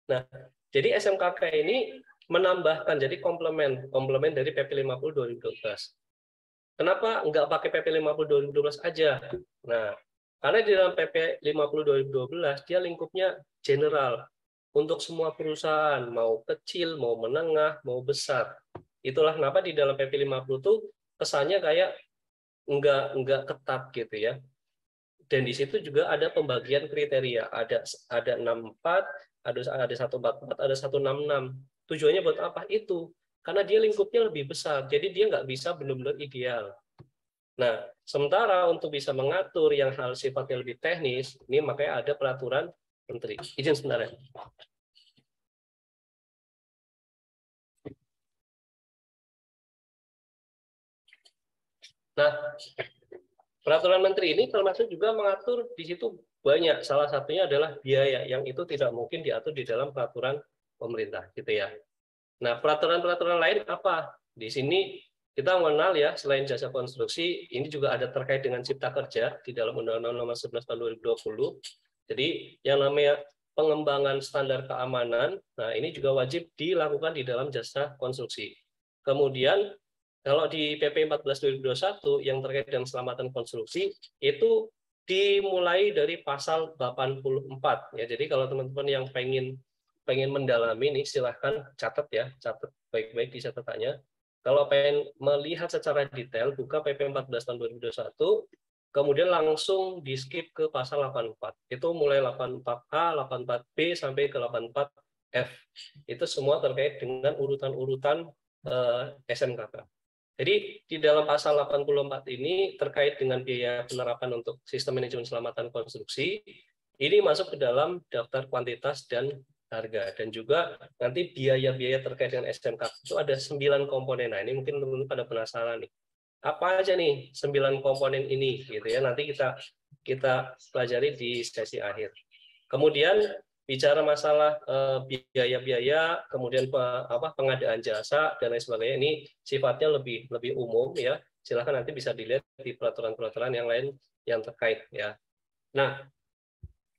Nah, jadi SMKK ini menambahkan, jadi komplement dari PP 50 2012. Kenapa nggak pakai PP 50 2012 aja? Nah, karena di dalam PP 50 2012 dia lingkupnya general untuk semua perusahaan, mau kecil, mau menengah, mau besar. Itulah kenapa di dalam PP 50 tuh kesannya kayak nggak ketat gitu ya. Dan di situ juga ada pembagian kriteria, ada 64, ada 144, ada 166. Tujuannya buat apa itu? Karena dia lingkupnya lebih besar, jadi dia nggak bisa benar-benar ideal. Nah, sementara untuk bisa mengatur yang hal sifatnya lebih teknis, ini makanya ada peraturan menteri. Izin sebentar ya. Nah, peraturan menteri ini termasuk juga mengatur di situ banyak. Salah satunya adalah biaya yang itu tidak mungkin diatur di dalam peraturan pemerintah, gitu ya. Nah, peraturan-peraturan lain apa? Di sini kita mengenal ya, selain jasa konstruksi, ini juga ada terkait dengan cipta kerja di dalam Undang-Undang Nomor 11 Tahun 2020. Jadi, yang namanya pengembangan standar keamanan, nah ini juga wajib dilakukan di dalam jasa konstruksi. Kemudian, kalau di PP 14 2021 yang terkait dengan keselamatan konstruksi, itu dimulai dari pasal 84. Ya, jadi kalau teman-teman yang pengen mendalami ini silahkan catat ya, catat baik-baik di catatannya. Kalau pengen melihat secara detail, buka PP 14 tahun 2021, kemudian langsung di skip ke pasal 84. Itu mulai 84A, 84B sampai ke 84F. Itu semua terkait dengan urutan-urutan SMKK. Jadi di dalam pasal 84 ini terkait dengan biaya penerapan untuk sistem manajemen keselamatan konstruksi, ini masuk ke dalam daftar kuantitas dan harga. Dan juga nanti biaya-biaya terkait dengan SMK itu ada 9 komponen. Nah, ini mungkin teman-teman pada penasaran nih. Apa aja nih 9 komponen ini gitu ya. Nanti kita pelajari di sesi akhir. Kemudian bicara masalah biaya-biaya, kemudian pengadaan jasa dan lain sebagainya, ini sifatnya lebih umum ya. Silakan nanti bisa dilihat di peraturan-peraturan yang lain yang terkait ya. Nah,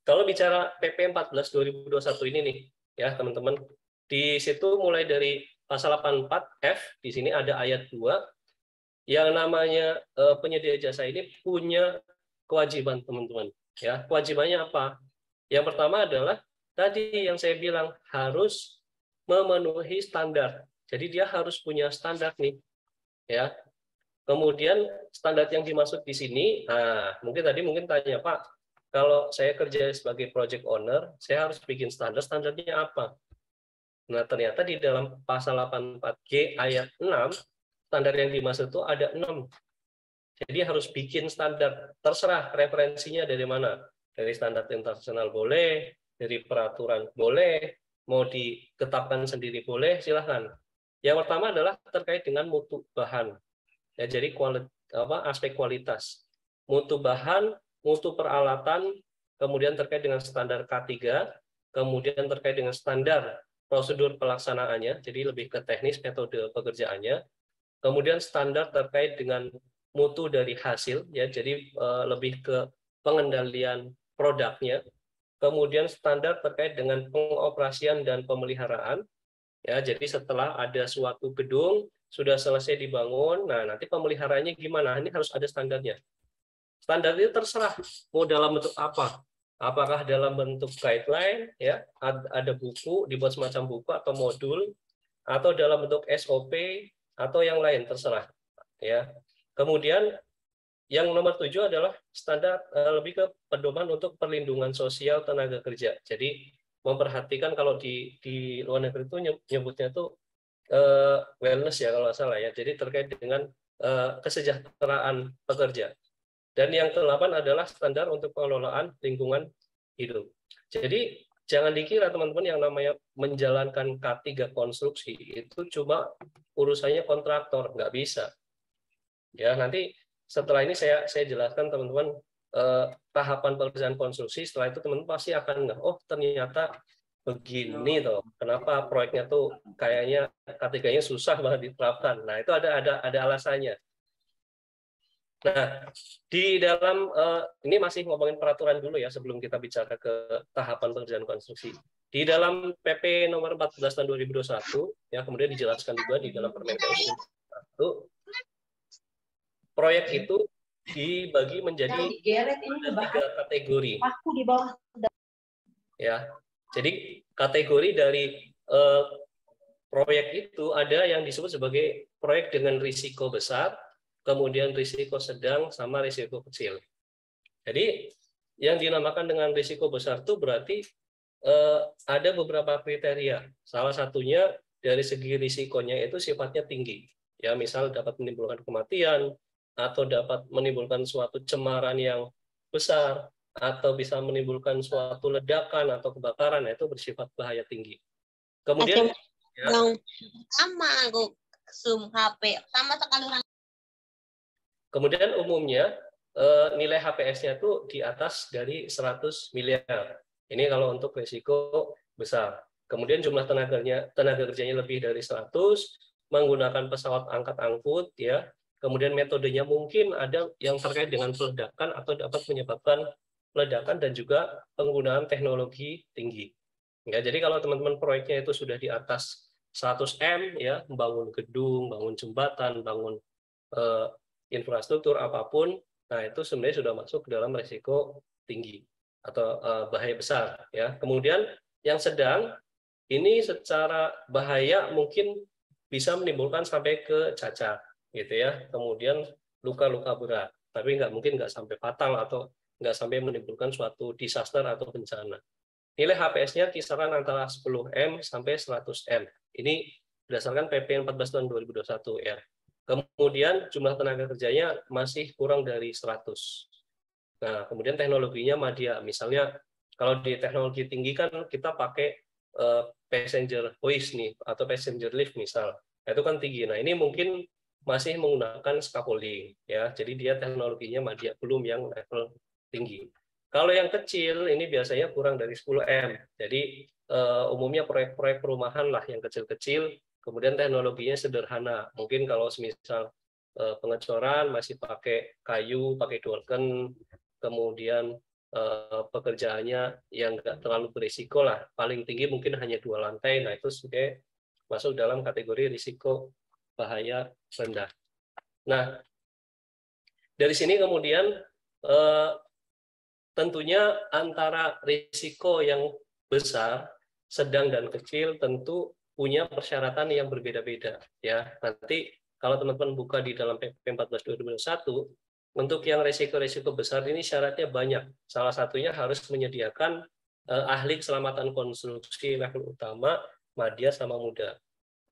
kalau bicara PP 14 2021 ini nih ya teman-teman, di situ mulai dari pasal 84F, di sini ada ayat 2 yang namanya penyedia jasa ini punya kewajiban teman-teman ya. Kewajibannya apa? Yang pertama adalah tadi yang saya bilang harus memenuhi standar. Jadi dia harus punya standar nih, ya. Kemudian standar yang dimaksud di sini, nah mungkin tanya Pak, kalau saya kerja sebagai project owner, saya harus bikin standar, standarnya apa? Nah ternyata di dalam pasal 84G ayat 6, standar yang dimaksud itu ada 6. Jadi harus bikin standar, terserah referensinya dari mana. Dari standar internasional boleh, dari peraturan boleh, mau ditetapkan sendiri boleh, silahkan. Yang pertama adalah terkait dengan mutu bahan. Ya, jadi aspek kualitas. Mutu bahan, mutu peralatan, kemudian terkait dengan standar K3, kemudian terkait dengan standar prosedur pelaksanaannya, jadi lebih ke teknis metode pekerjaannya, kemudian standar terkait dengan mutu dari hasil, ya, jadi lebih ke pengendalian produknya, kemudian standar terkait dengan pengoperasian dan pemeliharaan, ya, jadi setelah ada suatu gedung sudah selesai dibangun, nah nanti pemeliharaannya gimana, ini harus ada standarnya. Standar itu terserah mau dalam bentuk apa, apakah dalam bentuk guideline, ya, ada buku dibuat semacam buku atau modul, atau dalam bentuk SOP atau yang lain terserah, ya. Kemudian yang nomor 7 adalah standar lebih ke pedoman untuk perlindungan sosial tenaga kerja. Jadi memperhatikan kalau di luar negeri itu nyebutnya tuh wellness ya kalau nggak salah ya. Jadi terkait dengan kesejahteraan pekerja. Dan yang ke-8 adalah standar untuk pengelolaan lingkungan hidup. Jadi jangan dikira teman-teman yang namanya menjalankan K3 konstruksi itu cuma urusannya kontraktor, nggak bisa. Ya, nanti setelah ini saya jelaskan teman-teman tahapan pekerjaan konstruksi. Setelah itu teman-teman pasti akan nggak, oh ternyata begini toh. Kenapa proyeknya tuh kayaknya K3-nya susah banget diterapkan. Nah, itu ada alasannya. Nah, di dalam ini masih ngomongin peraturan dulu ya sebelum kita bicara ke tahapan pekerjaan konstruksi. Di dalam PP nomor 14 tahun 2021 ya, kemudian dijelaskan juga di dalam Permenkes 1, proyek itu dibagi menjadi 3 kategori. Ya. Jadi kategori dari proyek itu ada yang disebut sebagai proyek dengan risiko besar, kemudian risiko sedang, sama risiko kecil. Jadi yang dinamakan dengan risiko besar itu berarti ada beberapa kriteria. Salah satunya dari segi risikonya itu sifatnya tinggi. Ya, misal dapat menimbulkan kematian, atau dapat menimbulkan suatu cemaran yang besar, atau bisa menimbulkan suatu ledakan atau kebakaran, itu bersifat bahaya tinggi. Kemudian ya, yang sama aku Zoom HP sama sekali orang. kemudian umumnya nilai HPS-nya itu di atas dari 100 miliar. Ini kalau untuk risiko besar. Kemudian jumlah tenaga kerjanya lebih dari 100, menggunakan pesawat angkat-angkut, ya. Kemudian metodenya mungkin ada yang terkait dengan peledakan atau dapat menyebabkan ledakan dan juga penggunaan teknologi tinggi. Ya, jadi kalau teman-teman proyeknya itu sudah di atas 100 M, ya, membangun gedung, bangun jembatan, bangun infrastruktur apapun, nah itu sebenarnya sudah masuk ke dalam risiko tinggi atau bahaya besar, ya. Kemudian yang sedang ini secara bahaya mungkin bisa menimbulkan sampai ke cacat, gitu ya. Kemudian luka-luka berat, tapi nggak sampai fatal atau nggak sampai menimbulkan suatu disaster atau bencana. Nilai HPS-nya kisaran antara 10 M sampai 100 M. Ini berdasarkan PP 14 tahun 2021 ya. Kemudian jumlah tenaga kerjanya masih kurang dari 100. Nah, kemudian teknologinya media. Misalnya kalau di teknologi tinggi kan kita pakai passenger hoist nih atau passenger lift misal. Nah, itu kan tinggi. Nah, ini mungkin masih menggunakan scaffolding ya. Jadi dia teknologinya media, belum yang level tinggi. Kalau yang kecil ini biasanya kurang dari 10 M. Jadi umumnya proyek-proyek perumahan lah yang kecil-kecil, kemudian teknologinya sederhana. Mungkin kalau semisal pengecoran masih pakai kayu, pakai dolken, kemudian pekerjaannya yang nggak terlalu berisiko lah. Paling tinggi mungkin hanya 2 lantai. Nah, itu sebagai masuk dalam kategori risiko bahaya rendah. Nah, dari sini kemudian tentunya antara risiko yang besar, sedang, dan kecil tentu punya persyaratan yang berbeda-beda. Ya, nanti kalau teman-teman buka di dalam PP 14 2021, untuk yang risiko-risiko besar ini syaratnya banyak. Salah satunya harus menyediakan ahli keselamatan konstruksi level utama, madya sama muda.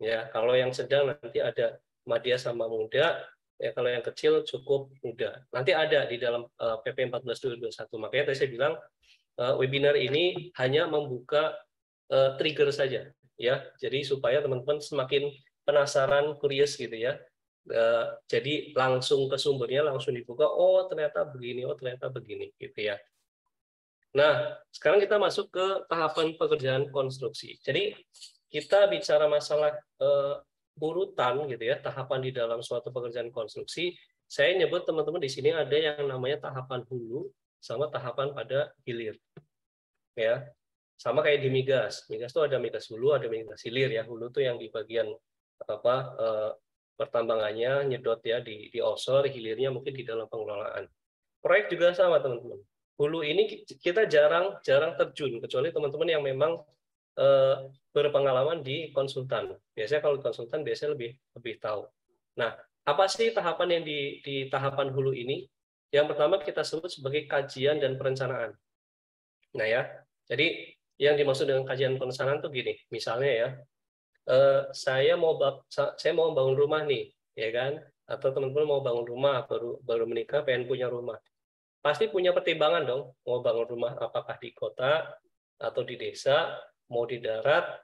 Ya, kalau yang sedang nanti ada madya sama muda. Ya, kalau yang kecil cukup mudah. Nanti ada di dalam PP 14 2021. Makanya tadi saya bilang webinar ini hanya membuka trigger saja, ya. Jadi supaya teman-teman semakin penasaran, curious gitu ya. Jadi langsung ke sumbernya, langsung dibuka. Oh ternyata begini, oh ternyata begini, gitu ya. Nah, sekarang kita masuk ke tahapan pekerjaan konstruksi. Jadi kita bicara masalah urutan gitu ya, tahapan di dalam suatu pekerjaan konstruksi. Saya nyebut teman-teman di sini ada yang namanya tahapan hulu sama tahapan pada hilir. Ya. Sama kayak di migas. Migas itu ada migas hulu, ada migas hilir ya. Hulu itu yang di bagian apa pertambangannya nyedot ya di offshore, hilirnya mungkin di dalam pengelolaan. Proyek juga sama teman-teman. Hulu ini kita jarang terjun kecuali teman-teman yang memang berpengalaman di konsultan. Biasanya kalau konsultan biasanya lebih tahu. Nah, apa sih tahapan yang di tahapan hulu ini? Yang pertama kita sebut sebagai kajian dan perencanaan. Nah ya, jadi yang dimaksud dengan kajian perencanaan tuh gini, misalnya ya, saya mau bangun rumah nih, ya kan? Atau teman-teman mau bangun rumah, baru menikah, pengen punya rumah. Pasti punya pertimbangan dong, mau bangun rumah apakah di kota atau di desa, mau di darat,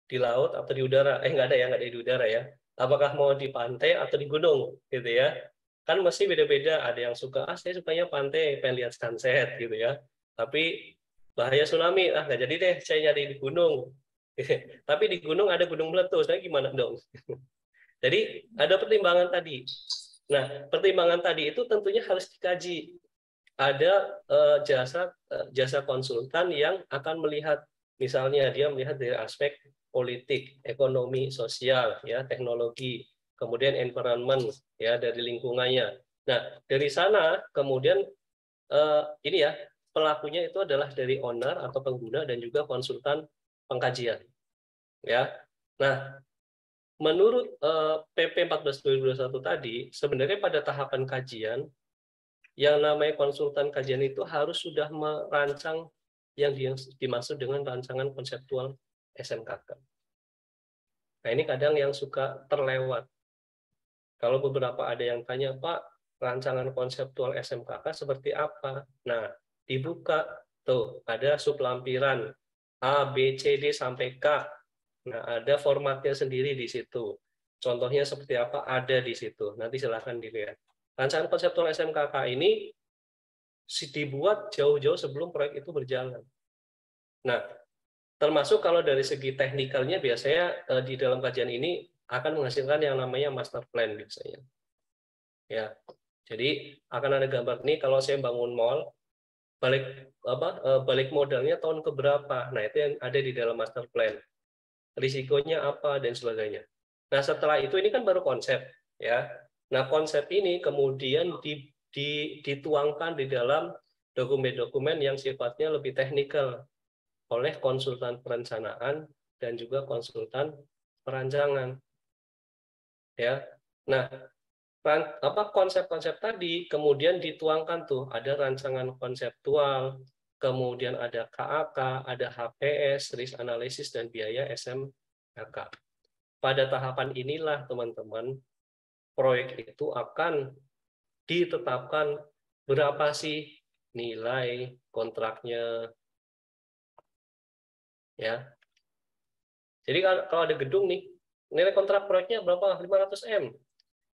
di laut atau di udara. Nggak ada di udara ya. Apakah mau di pantai atau di gunung, gitu ya. Kan mesti beda-beda, ada yang suka, saya sukanya pantai, pengen lihat sunset, gitu ya. Tapi bahaya tsunami, nggak jadi deh, saya nyari di gunung. Tapi di gunung ada gunung meletus, saya gimana dong? Jadi ada pertimbangan tadi. Nah, pertimbangan tadi itu tentunya harus dikaji. Ada jasa konsultan yang akan melihat, misalnya dia melihat dari aspek politik, ekonomi, sosial, ya, teknologi, kemudian environment, ya, dari lingkungannya. Nah, dari sana kemudian ini ya, pelakunya itu adalah dari owner atau pengguna dan juga konsultan pengkajian, ya. Nah, menurut PP 14 2021 tadi, sebenarnya pada tahapan kajian yang namanya konsultan kajian itu harus sudah merancang yang dimaksud dengan rancangan konseptual SMKK. Nah, ini kadang yang suka terlewat. Kalau beberapa ada yang tanya, Pak, rancangan konseptual SMKK seperti apa. Nah, dibuka tuh ada sublampiran A, B, C, D sampai K. Nah, ada formatnya sendiri di situ. Contohnya seperti apa ada di situ. Nanti silahkan dilihat. Rancangan konseptual SMKK ini dibuat jauh-jauh sebelum proyek itu berjalan. Nah, termasuk kalau dari segi teknikalnya biasanya di dalam kajian ini akan menghasilkan yang namanya master plan biasanya. Ya, jadi akan ada gambar nih kalau saya bangun mall, balik modalnya tahun keberapa. Nah, itu yang ada di dalam master plan. Risikonya apa dan sebagainya. Nah, setelah itu ini kan baru konsep, ya. Nah, konsep ini kemudian dituangkan di dalam dokumen-dokumen yang sifatnya lebih teknikal oleh konsultan perencanaan dan juga konsultan perancangan, ya. Nah, konsep-konsep tadi kemudian dituangkan tuh ada rancangan konseptual, kemudian ada KAK, ada HPS, risk analysis dan biaya SMKK. Pada tahapan inilah teman-teman proyek itu akan ditetapkan berapa sih nilai kontraknya, ya. Jadi kalau ada gedung nih, nilai kontrak proyeknya berapa? 500 M.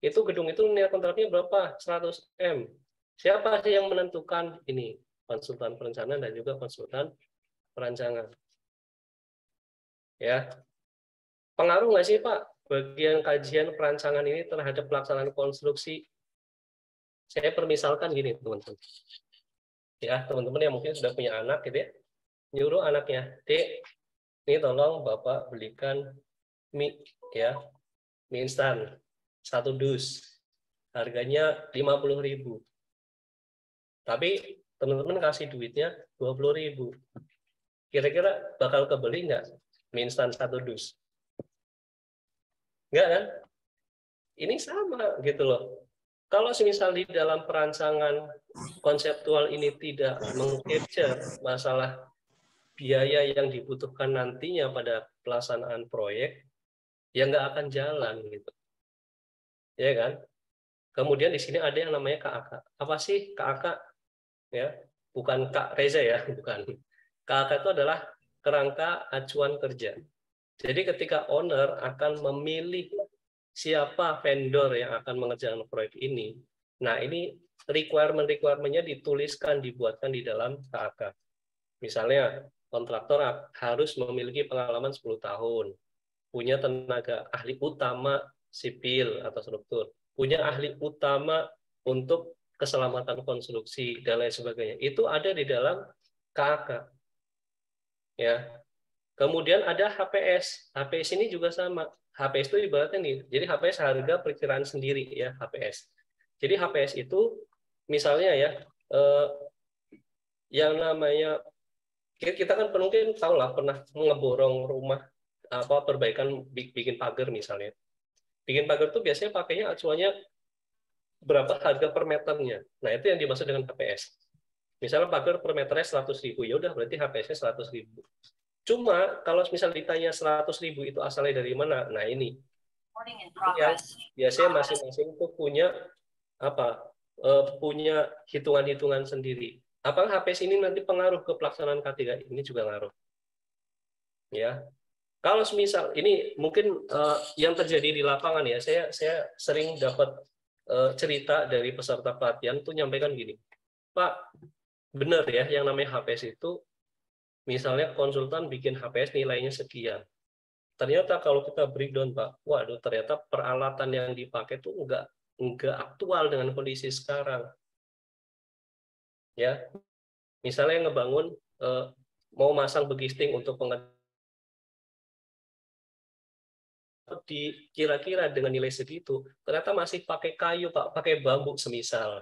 Itu gedung itu nilai kontraknya berapa? 100 M. Siapa sih yang menentukan ini? Konsultan perencanaan dan juga konsultan perancangan. Ya. Pengaruh nggak sih Pak bagian kajian perancangan ini terhadap pelaksanaan konstruksi? Saya permisalkan gini teman-teman. Ya, teman-teman yang mungkin sudah punya anak gitu ya. Nyuruh anaknya, "Dek, ini tolong Bapak belikan mie ya, mie instan 1 dus. Harganya 50.000. Tapi teman-teman kasih duitnya 20.000. Kira-kira bakal kebeli nggak mie instan 1 dus? Nggak kan? Ini sama gitu loh. Kalau misal di dalam perancangan konseptual ini tidak meng-capture masalah biaya yang dibutuhkan nantinya pada pelaksanaan proyek, ya nggak akan jalan gitu. Ya kan? Kemudian di sini ada yang namanya KAK. Apa sih KAK? Ya, bukan Kak Reza ya, bukan. KAK itu adalah kerangka acuan kerja. Jadi ketika owner akan memilih siapa vendor yang akan mengerjakan proyek ini, nah ini requirement-nya dituliskan, dibuatkan di dalam KAK. Misalnya, kontraktor harus memiliki pengalaman 10 tahun, punya tenaga ahli utama sipil atau struktur, punya ahli utama untuk keselamatan konstruksi, dan lain sebagainya. Itu ada di dalam KAK. Ya. Kemudian ada HPS. HPS ini juga sama. HPS itu ibaratnya nih, jadi HPS harga perkiraan sendiri ya, HPS. Jadi HPS itu misalnya ya, yang namanya kita kan mungkin tahu lah pernah ngeborong rumah apa perbaikan bikin pagar misalnya. Bikin pagar tuh biasanya pakainya acuannya berapa harga per meternya. Nah, itu yang dimaksud dengan HPS. Misalnya pagar per meternya 100.000, ya udah berarti HPS-nya 100.000. Cuma kalau misal ditanya 100.000 itu asalnya dari mana? Nah, ini yang biasanya masing-masing itu punya apa? Punya hitungan-hitungan sendiri. Apakah HPS ini nanti pengaruh ke pelaksanaan K3? Ini juga ngaruh. Ya. Kalau misal ini mungkin yang terjadi di lapangan ya, saya sering dapat cerita dari peserta pelatihan tuh nyampaikan gini, Pak, benar ya yang namanya HPS itu, misalnya konsultan bikin HPS nilainya sekian. Ternyata kalau kita breakdown Pak, waduh ternyata peralatan yang dipakai tuh enggak aktual dengan kondisi sekarang. Ya, misalnya ngebangun mau masang begisting untuk kira-kira dengan nilai segitu, ternyata masih pakai kayu Pak, pakai bambu semisal.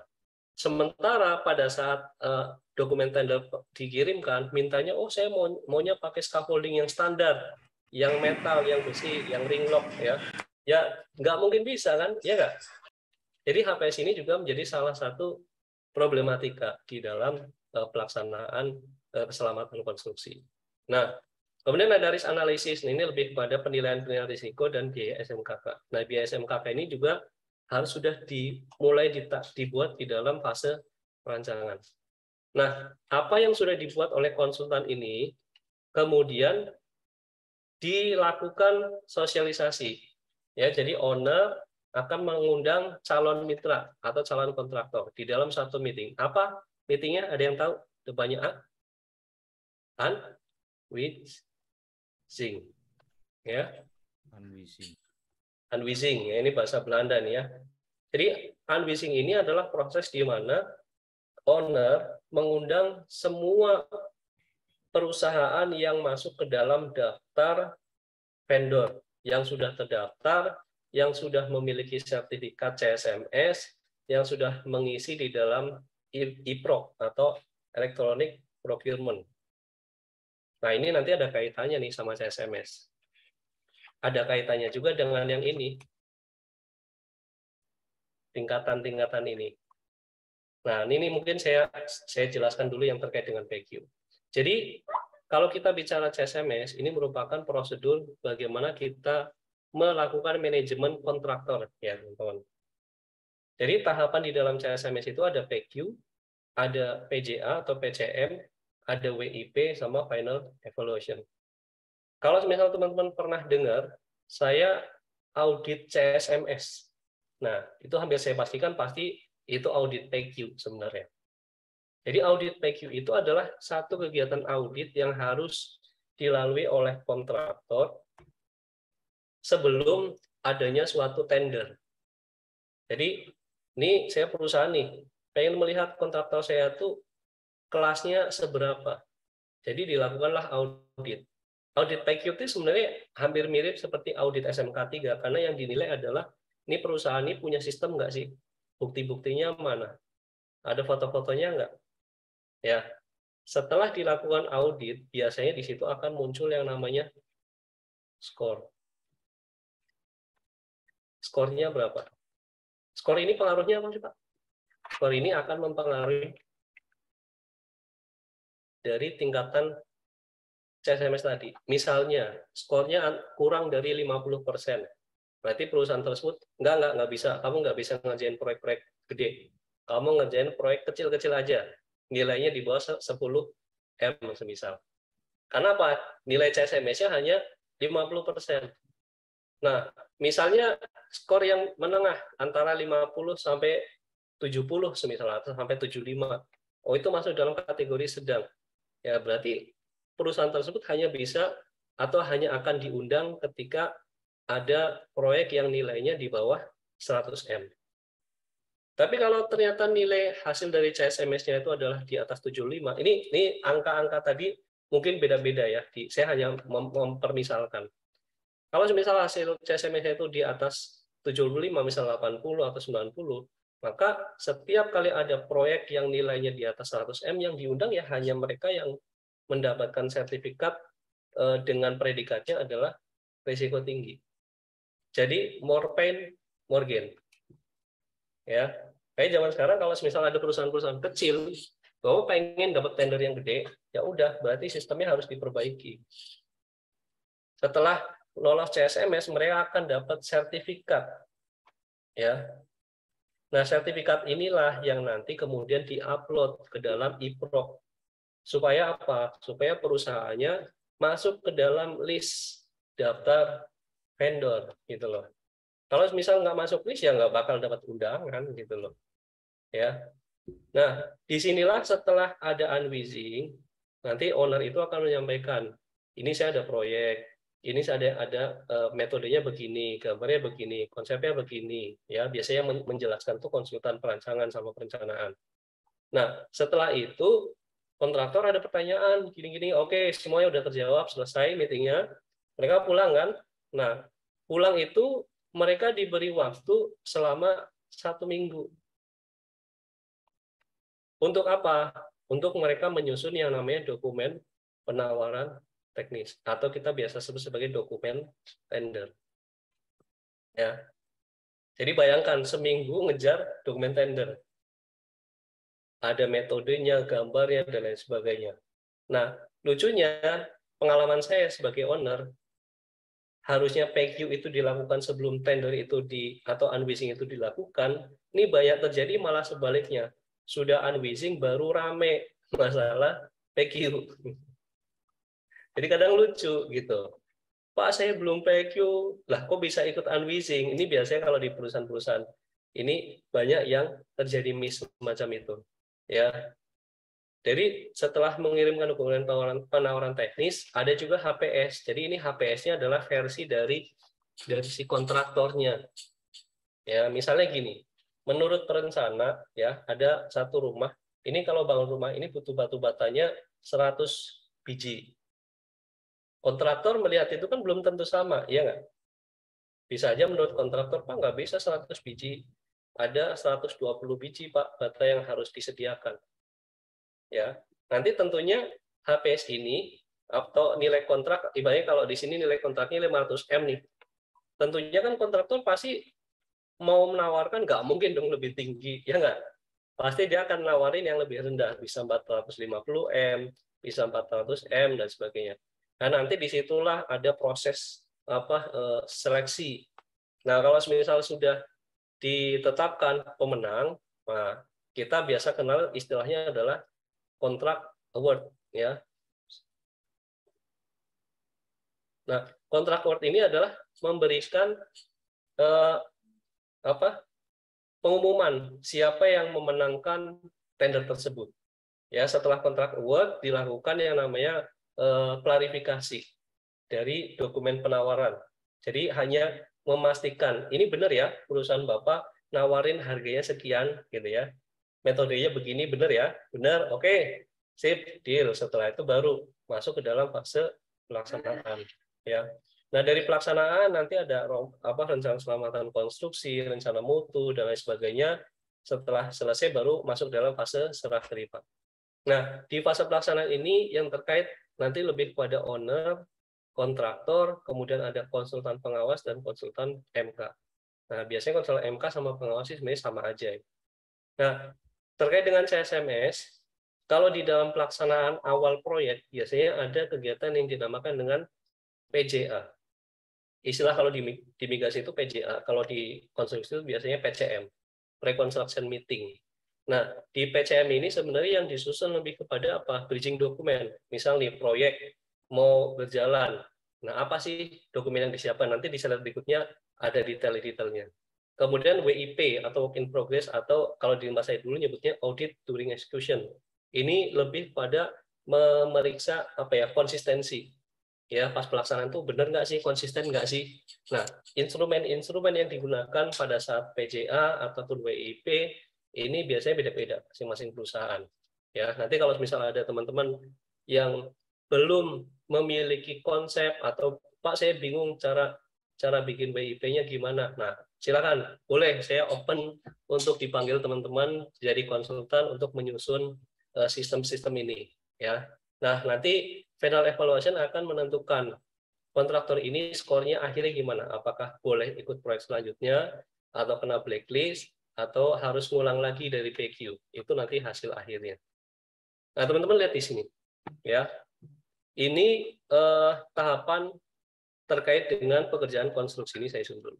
Sementara pada saat dokumen tender dikirimkan, mintanya, oh saya maunya pakai scaffolding yang standar, yang metal, yang besi, yang ring lock ya. Ya nggak mungkin bisa kan, ya nggak? Jadi HPS ini juga menjadi salah satu problematika di dalam pelaksanaan keselamatan konstruksi. Nah, kemudian ada risk analysis, ini lebih pada penilaian risiko dan biaya SMKK. Nah, biaya SMKK ini juga harus sudah dibuat di dalam fase perancangan. Nah, apa yang sudah dibuat oleh konsultan ini kemudian dilakukan sosialisasi. Ya, jadi owner akan mengundang calon mitra atau calon kontraktor di dalam satu meeting. Apa meetingnya? Ada yang tahu? Depannya A? Unwising. Ya. Unwising. Ya, ini bahasa Belanda nih ya. Jadi unwising ini adalah proses di mana owner mengundang semua perusahaan yang masuk ke dalam daftar vendor yang sudah terdaftar, yang sudah memiliki sertifikat CSMS, yang sudah mengisi di dalam e-proc atau Electronic Procurement. Nah, ini nanti ada kaitannya nih sama CSMS. Ada kaitannya juga dengan yang ini. Tingkatan-tingkatan ini. Nah, ini mungkin saya jelaskan dulu yang terkait dengan PQ. Jadi, kalau kita bicara CSMS, ini merupakan prosedur bagaimana kita melakukan manajemen kontraktor, ya teman-teman. Jadi tahapan di dalam CSMS itu ada PQ, ada PJA atau PCM, ada WIP, sama Final Evaluation. Kalau misal teman-teman pernah dengar, saya audit CSMS. Nah, itu hampir saya pastikan pasti itu audit PQ sebenarnya. Jadi audit PQ itu adalah satu kegiatan audit yang harus dilalui oleh kontraktor sebelum adanya suatu tender. Jadi ini saya perusahaan nih, pengen melihat kontraktor saya tuh kelasnya seberapa. Jadi dilakukanlah audit. Audit PQ itu sebenarnya hampir mirip seperti audit SMK 3 karena yang dinilai adalah ini perusahaan ini punya sistem nggak sih? Bukti-buktinya mana? Ada foto-fotonya nggak? Ya, setelah dilakukan audit, biasanya di situ akan muncul yang namanya skor. Skornya berapa? Skor ini pengaruhnya apa sih, Pak? Skor ini akan mempengaruhi dari tingkatan CSMS tadi. Misalnya, skornya kurang dari 50%. Berarti perusahaan tersebut nggak bisa. Kamu nggak bisa ngerjain proyek-proyek gede. Kamu ngerjain proyek kecil-kecil aja. Nilainya di bawah 10 M semisal. Karena apa? Nilai CSMS-nya hanya 50%. Nah, misalnya skor yang menengah antara 50 sampai 70 semisal atau sampai 75. Oh, itu masuk dalam kategori sedang. Ya, berarti perusahaan tersebut hanya bisa atau hanya akan diundang ketika ada proyek yang nilainya di bawah 100 M. Tapi kalau ternyata nilai hasil dari CSMS-nya itu adalah di atas 75, ini angka-angka tadi mungkin beda-beda ya. Saya hanya mempermisalkan. Kalau misal hasil CSMS-nya itu di atas 75, misal 80 atau 90, maka setiap kali ada proyek yang nilainya di atas 100 M yang diundang ya hanya mereka yang mendapatkan sertifikat dengan predikatnya adalah risiko tinggi. Jadi more pain, more gain. Ya, kayak zaman sekarang kalau misalnya ada perusahaan-perusahaan kecil, kamu pengen dapat tender yang gede, ya udah, berarti sistemnya harus diperbaiki. Setelah lolos CSMS, mereka akan dapat sertifikat. Ya, nah sertifikat inilah yang nanti kemudian diupload ke dalam e-proc. Supaya apa? Supaya perusahaannya masuk ke dalam list daftar vendor, gitu loh. Kalau misal nggak masuk list ya nggak bakal dapat undangan gitu loh, ya. Nah, disinilah setelah ada unwising, nanti owner itu akan menyampaikan, ini saya ada proyek, ini saya ada metodenya begini, gambarnya begini, konsepnya begini, ya. Biasanya menjelaskan tuh konsultan perancangan sama perencanaan. Nah, setelah itu kontraktor ada pertanyaan gini-gini, oke, semuanya udah terjawab, selesai meetingnya, mereka pulang kan. Nah, pulang itu mereka diberi waktu selama 1 minggu. Untuk apa? Untuk mereka menyusun yang namanya dokumen penawaran teknis, atau kita biasa sebut sebagai dokumen tender. Ya. Jadi bayangkan seminggu ngejar dokumen tender. Ada metodenya, gambarnya, dan lain sebagainya. Nah, lucunya pengalaman saya sebagai owner, harusnya PQ itu dilakukan sebelum tender itu atau unwising itu dilakukan, ini banyak terjadi malah sebaliknya. Sudah unwising baru rame masalah PQ. Jadi kadang lucu gitu. Pak, saya belum PQ, lah kok bisa ikut unwising? Ini biasanya kalau di perusahaan-perusahaan ini banyak yang terjadi miss semacam itu. Ya, jadi setelah mengirimkan dokumen penawaran teknis, ada juga HPS. Jadi ini HPS-nya adalah versi dari si kontraktornya. Ya, misalnya gini, menurut perencana ya ada satu rumah. Ini kalau bangun rumah ini butuh batu batanya 100 biji. Kontraktor melihat itu kan belum tentu sama, ya nggak? Bisa aja menurut kontraktor, Pak, nggak bisa 100 biji. Ada 120 biji, Pak, bata yang harus disediakan. Ya, nanti tentunya HPS ini atau nilai kontrak, ibaratnya kalau di sini nilai kontraknya 500 M nih, tentunya kan kontraktor pasti mau menawarkan nggak mungkin dong lebih tinggi, ya nggak? Pasti dia akan nawarin yang lebih rendah, bisa 450 M, bisa 400 M dan sebagainya. Nah nanti disitulah ada proses seleksi. Nah kalau misal sudah ditetapkan pemenang, nah kita biasa kenal istilahnya adalah kontrak award, ya. Nah, kontrak award ini adalah memberikan pengumuman siapa yang memenangkan tender tersebut. Ya, setelah kontrak award dilakukan yang namanya klarifikasi dari dokumen penawaran. Jadi hanya memastikan ini benar ya perusahaan Bapak nawarin harganya sekian gitu ya. Metodenya begini benar ya? Benar. Oke. Sip, deal. Setelah itu baru masuk ke dalam fase pelaksanaan, ya. Nah, dari pelaksanaan nanti ada rencana keselamatan konstruksi, rencana mutu dan lain sebagainya. Setelah selesai baru masuk dalam fase serah terima. Nah, di fase pelaksanaan ini yang terkait nanti lebih kepada owner, kontraktor, kemudian ada konsultan pengawas dan konsultan MK. Nah, biasanya konsultan MK sama pengawas sih sebenarnya sama aja. Nah, terkait dengan CSMS, kalau di dalam pelaksanaan awal proyek, biasanya ada kegiatan yang dinamakan dengan PJA. Istilah kalau di mitigasi itu PJA, kalau di konstruksi itu biasanya PCM, Pre-Construction Meeting. Nah, di PCM ini sebenarnya yang disusun lebih kepada apa? Bridging dokumen. Misal nih, proyek mau berjalan. Nah, apa sih dokumen yang disiapkan? Nanti di slide berikutnya ada detail-detailnya. Kemudian WIP atau work in progress atau kalau di masa dulu nyebutnya audit during execution. Ini lebih pada memeriksa konsistensi. Ya, pas pelaksanaan itu benar nggak sih, konsisten nggak sih? Nah, instrumen-instrumen yang digunakan pada saat PJA ataupun WIP ini biasanya beda-beda masing-masing perusahaan. Ya, nanti kalau misalnya ada teman-teman yang belum memiliki konsep atau Pak saya bingung cara bikin WIP-nya gimana. Nah, silakan, boleh saya open untuk dipanggil teman-teman jadi konsultan untuk menyusun sistem-sistem ini, ya. Nah, nanti final evaluation akan menentukan kontraktor ini skornya akhirnya gimana. Apakah boleh ikut proyek selanjutnya atau kena blacklist atau harus ngulang lagi dari PQ. Itu nanti hasil akhirnya. Nah, teman-teman lihat di sini, ya. Ini tahapan terkait dengan pekerjaan konstruksi ini saya susun.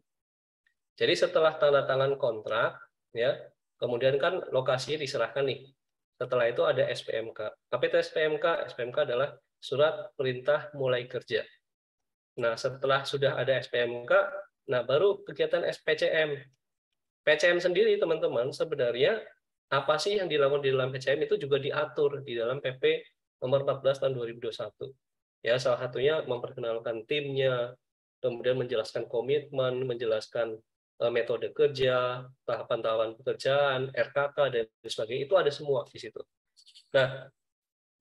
Jadi setelah tanda tangan kontrak, ya, kemudian kan lokasinya diserahkan nih. Setelah itu ada SPMK. Apa itu SPMK? SPMK adalah surat perintah mulai kerja. Nah, setelah sudah ada SPMK, nah baru kegiatan SPCM. PCM sendiri, teman-teman, sebenarnya apa sih yang dilakukan di dalam PCM itu juga diatur di dalam PP nomor 14 tahun 2021. Ya, salah satunya memperkenalkan timnya, kemudian menjelaskan komitmen, menjelaskan metode kerja, tahapan-tahapan pekerjaan, RKK dan sebagainya, itu ada semua di situ. Nah,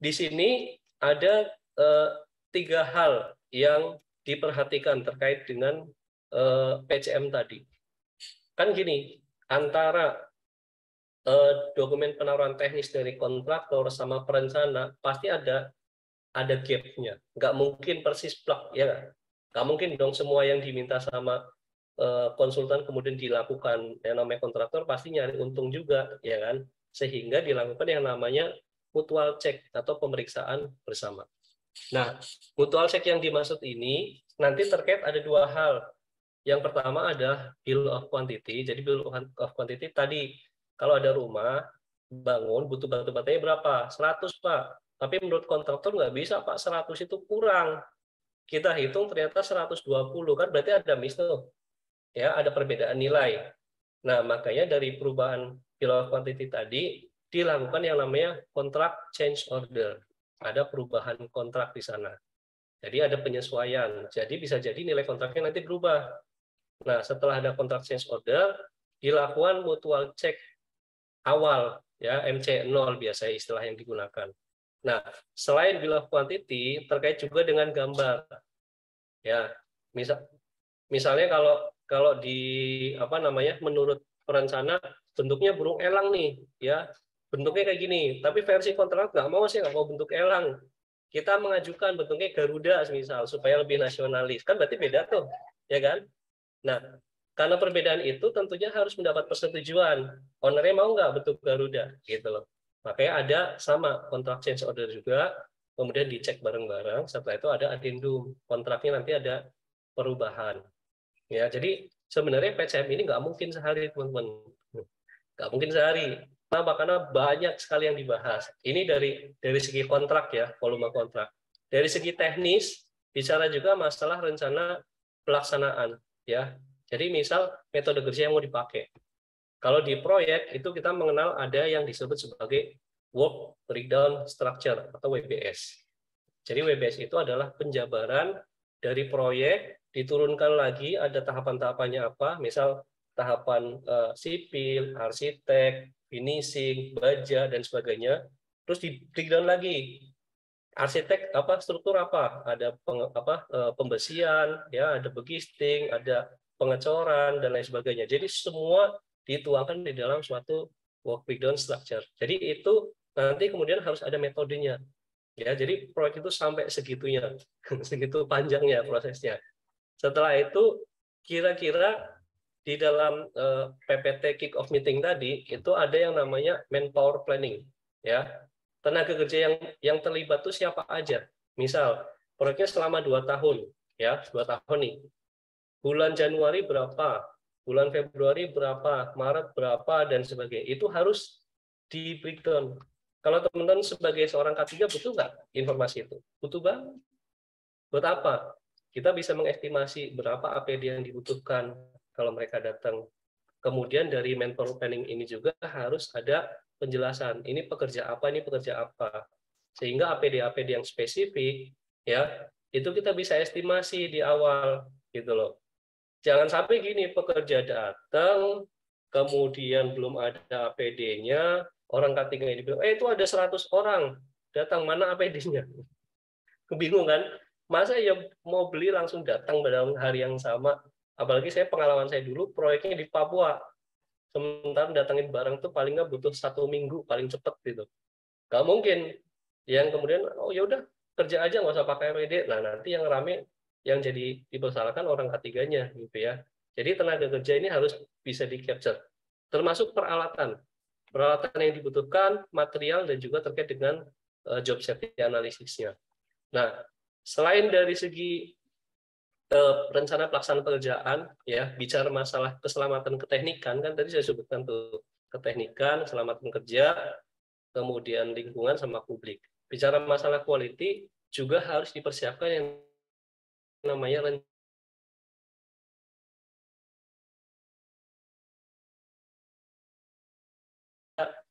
di sini ada 3 hal yang diperhatikan terkait dengan PCM tadi. Kan gini, antara dokumen penawaran teknis dari kontraktor sama perencana pasti ada gap-nya. Nggak mungkin persis plak, ya nggak mungkin dong semua yang diminta sama konsultan kemudian dilakukan. Yang namanya kontraktor pasti nyari untung juga, ya kan? Sehingga dilakukan yang namanya mutual check atau pemeriksaan bersama. Nah, mutual check yang dimaksud ini nanti terkait ada dua hal. Yang pertama adalah bill of quantity. Jadi bill of quantity tadi, kalau ada rumah, bangun, butuh batu batanya berapa? 100, Pak. Tapi menurut kontraktor nggak bisa, Pak. 100 itu kurang. Kita hitung ternyata 120, kan berarti ada miss tuh. Ya, ada perbedaan nilai. Nah, makanya dari perubahan bill of quantity tadi, dilakukan yang namanya contract change order. Ada perubahan kontrak di sana. Jadi ada penyesuaian. Jadi bisa jadi nilai kontraknya nanti berubah. Nah, setelah ada contract change order, dilakukan mutual check awal, ya MC0 biasanya istilah yang digunakan. Nah, selain bill of quantity, terkait juga dengan gambar. Ya, misalnya kalau di apa namanya menurut perencana bentuknya burung elang nih, ya bentuknya kayak gini. Tapi versi kontrak nggak mau sih, nggak mau bentuk elang. Kita mengajukan bentuknya Garuda misal supaya lebih nasionalis, kan berarti beda tuh, ya kan? Nah, karena perbedaan itu tentunya harus mendapat persetujuan. Ownernya mau nggak bentuk Garuda, gitu loh. Makanya ada sama kontrak change order juga, kemudian dicek bareng-bareng. Setelah itu ada addendum, kontraknya nanti ada perubahan. Ya, jadi sebenarnya PCM ini nggak mungkin sehari, teman-teman. Nggak mungkin sehari. Kenapa? Karena banyak sekali yang dibahas. Ini dari segi kontrak ya, volume kontrak. Dari segi teknis, bicara juga masalah rencana pelaksanaan. Ya, jadi misal metode kerja yang mau dipakai. Kalau di proyek itu kita mengenal ada yang disebut sebagai work breakdown structure atau WBS. Jadi WBS itu adalah penjabaran dari proyek, diturunkan lagi ada tahapan-tahapannya apa, misal tahapan sipil, arsitek, finishing, baja dan sebagainya. Terus di breakdown lagi. Arsitek apa struktur apa? Ada pembesian, ya, ada begisting, ada pengecoran dan lain sebagainya. Jadi semua dituangkan di dalam suatu work breakdown structure. Jadi itu nanti kemudian harus ada metodenya. Ya, jadi proyek itu sampai segitunya, segitu panjangnya prosesnya. Setelah itu kira-kira di dalam PPT kick off meeting tadi itu ada yang namanya manpower planning, ya. Tenaga kerja yang terlibat itu siapa aja. Misal proyeknya selama 2 tahun, ya, 2 tahun nih. Bulan Januari berapa, bulan Februari berapa, Maret berapa dan sebagainya. Itu harus di breakdown. Kalau teman-teman sebagai seorang K3 butuh nggak informasi itu? Butuh banget. Buat apa? Kita bisa mengestimasi berapa APD yang dibutuhkan kalau mereka datang. Kemudian dari manpower planning ini juga harus ada penjelasan. Ini pekerja apa, ini pekerja apa. Sehingga APD-APD yang spesifik, ya, itu kita bisa estimasi di awal, gitu loh. Jangan sampai gini, pekerja datang, kemudian belum ada APD-nya, orang K3 ini bilang, itu ada 100 orang, datang, mana APD-nya? Kebingung kan? Masa ya mau beli langsung datang pada hari yang sama? Apalagi pengalaman saya dulu, proyeknya di Papua. Sementara datangin barang tuh paling nggak butuh 1 minggu, paling cepet gitu. Nggak mungkin. Yang kemudian, oh ya udah kerja aja, nggak usah pakai APD. Nah, nanti yang rame, yang jadi dipersalahkan orang K3-nya, gitu ya. Jadi tenaga kerja ini harus bisa di-capture. Termasuk peralatan. Peralatan yang dibutuhkan, material, dan juga terkait dengan job safety analisisnya. Nah, selain dari segi rencana pelaksanaan pekerjaan, ya, bicara masalah keselamatan keteknikan, kan tadi saya sebutkan tuh, keteknikan, keselamatan kerja, kemudian lingkungan sama publik. Bicara masalah quality, juga harus dipersiapkan yang namanya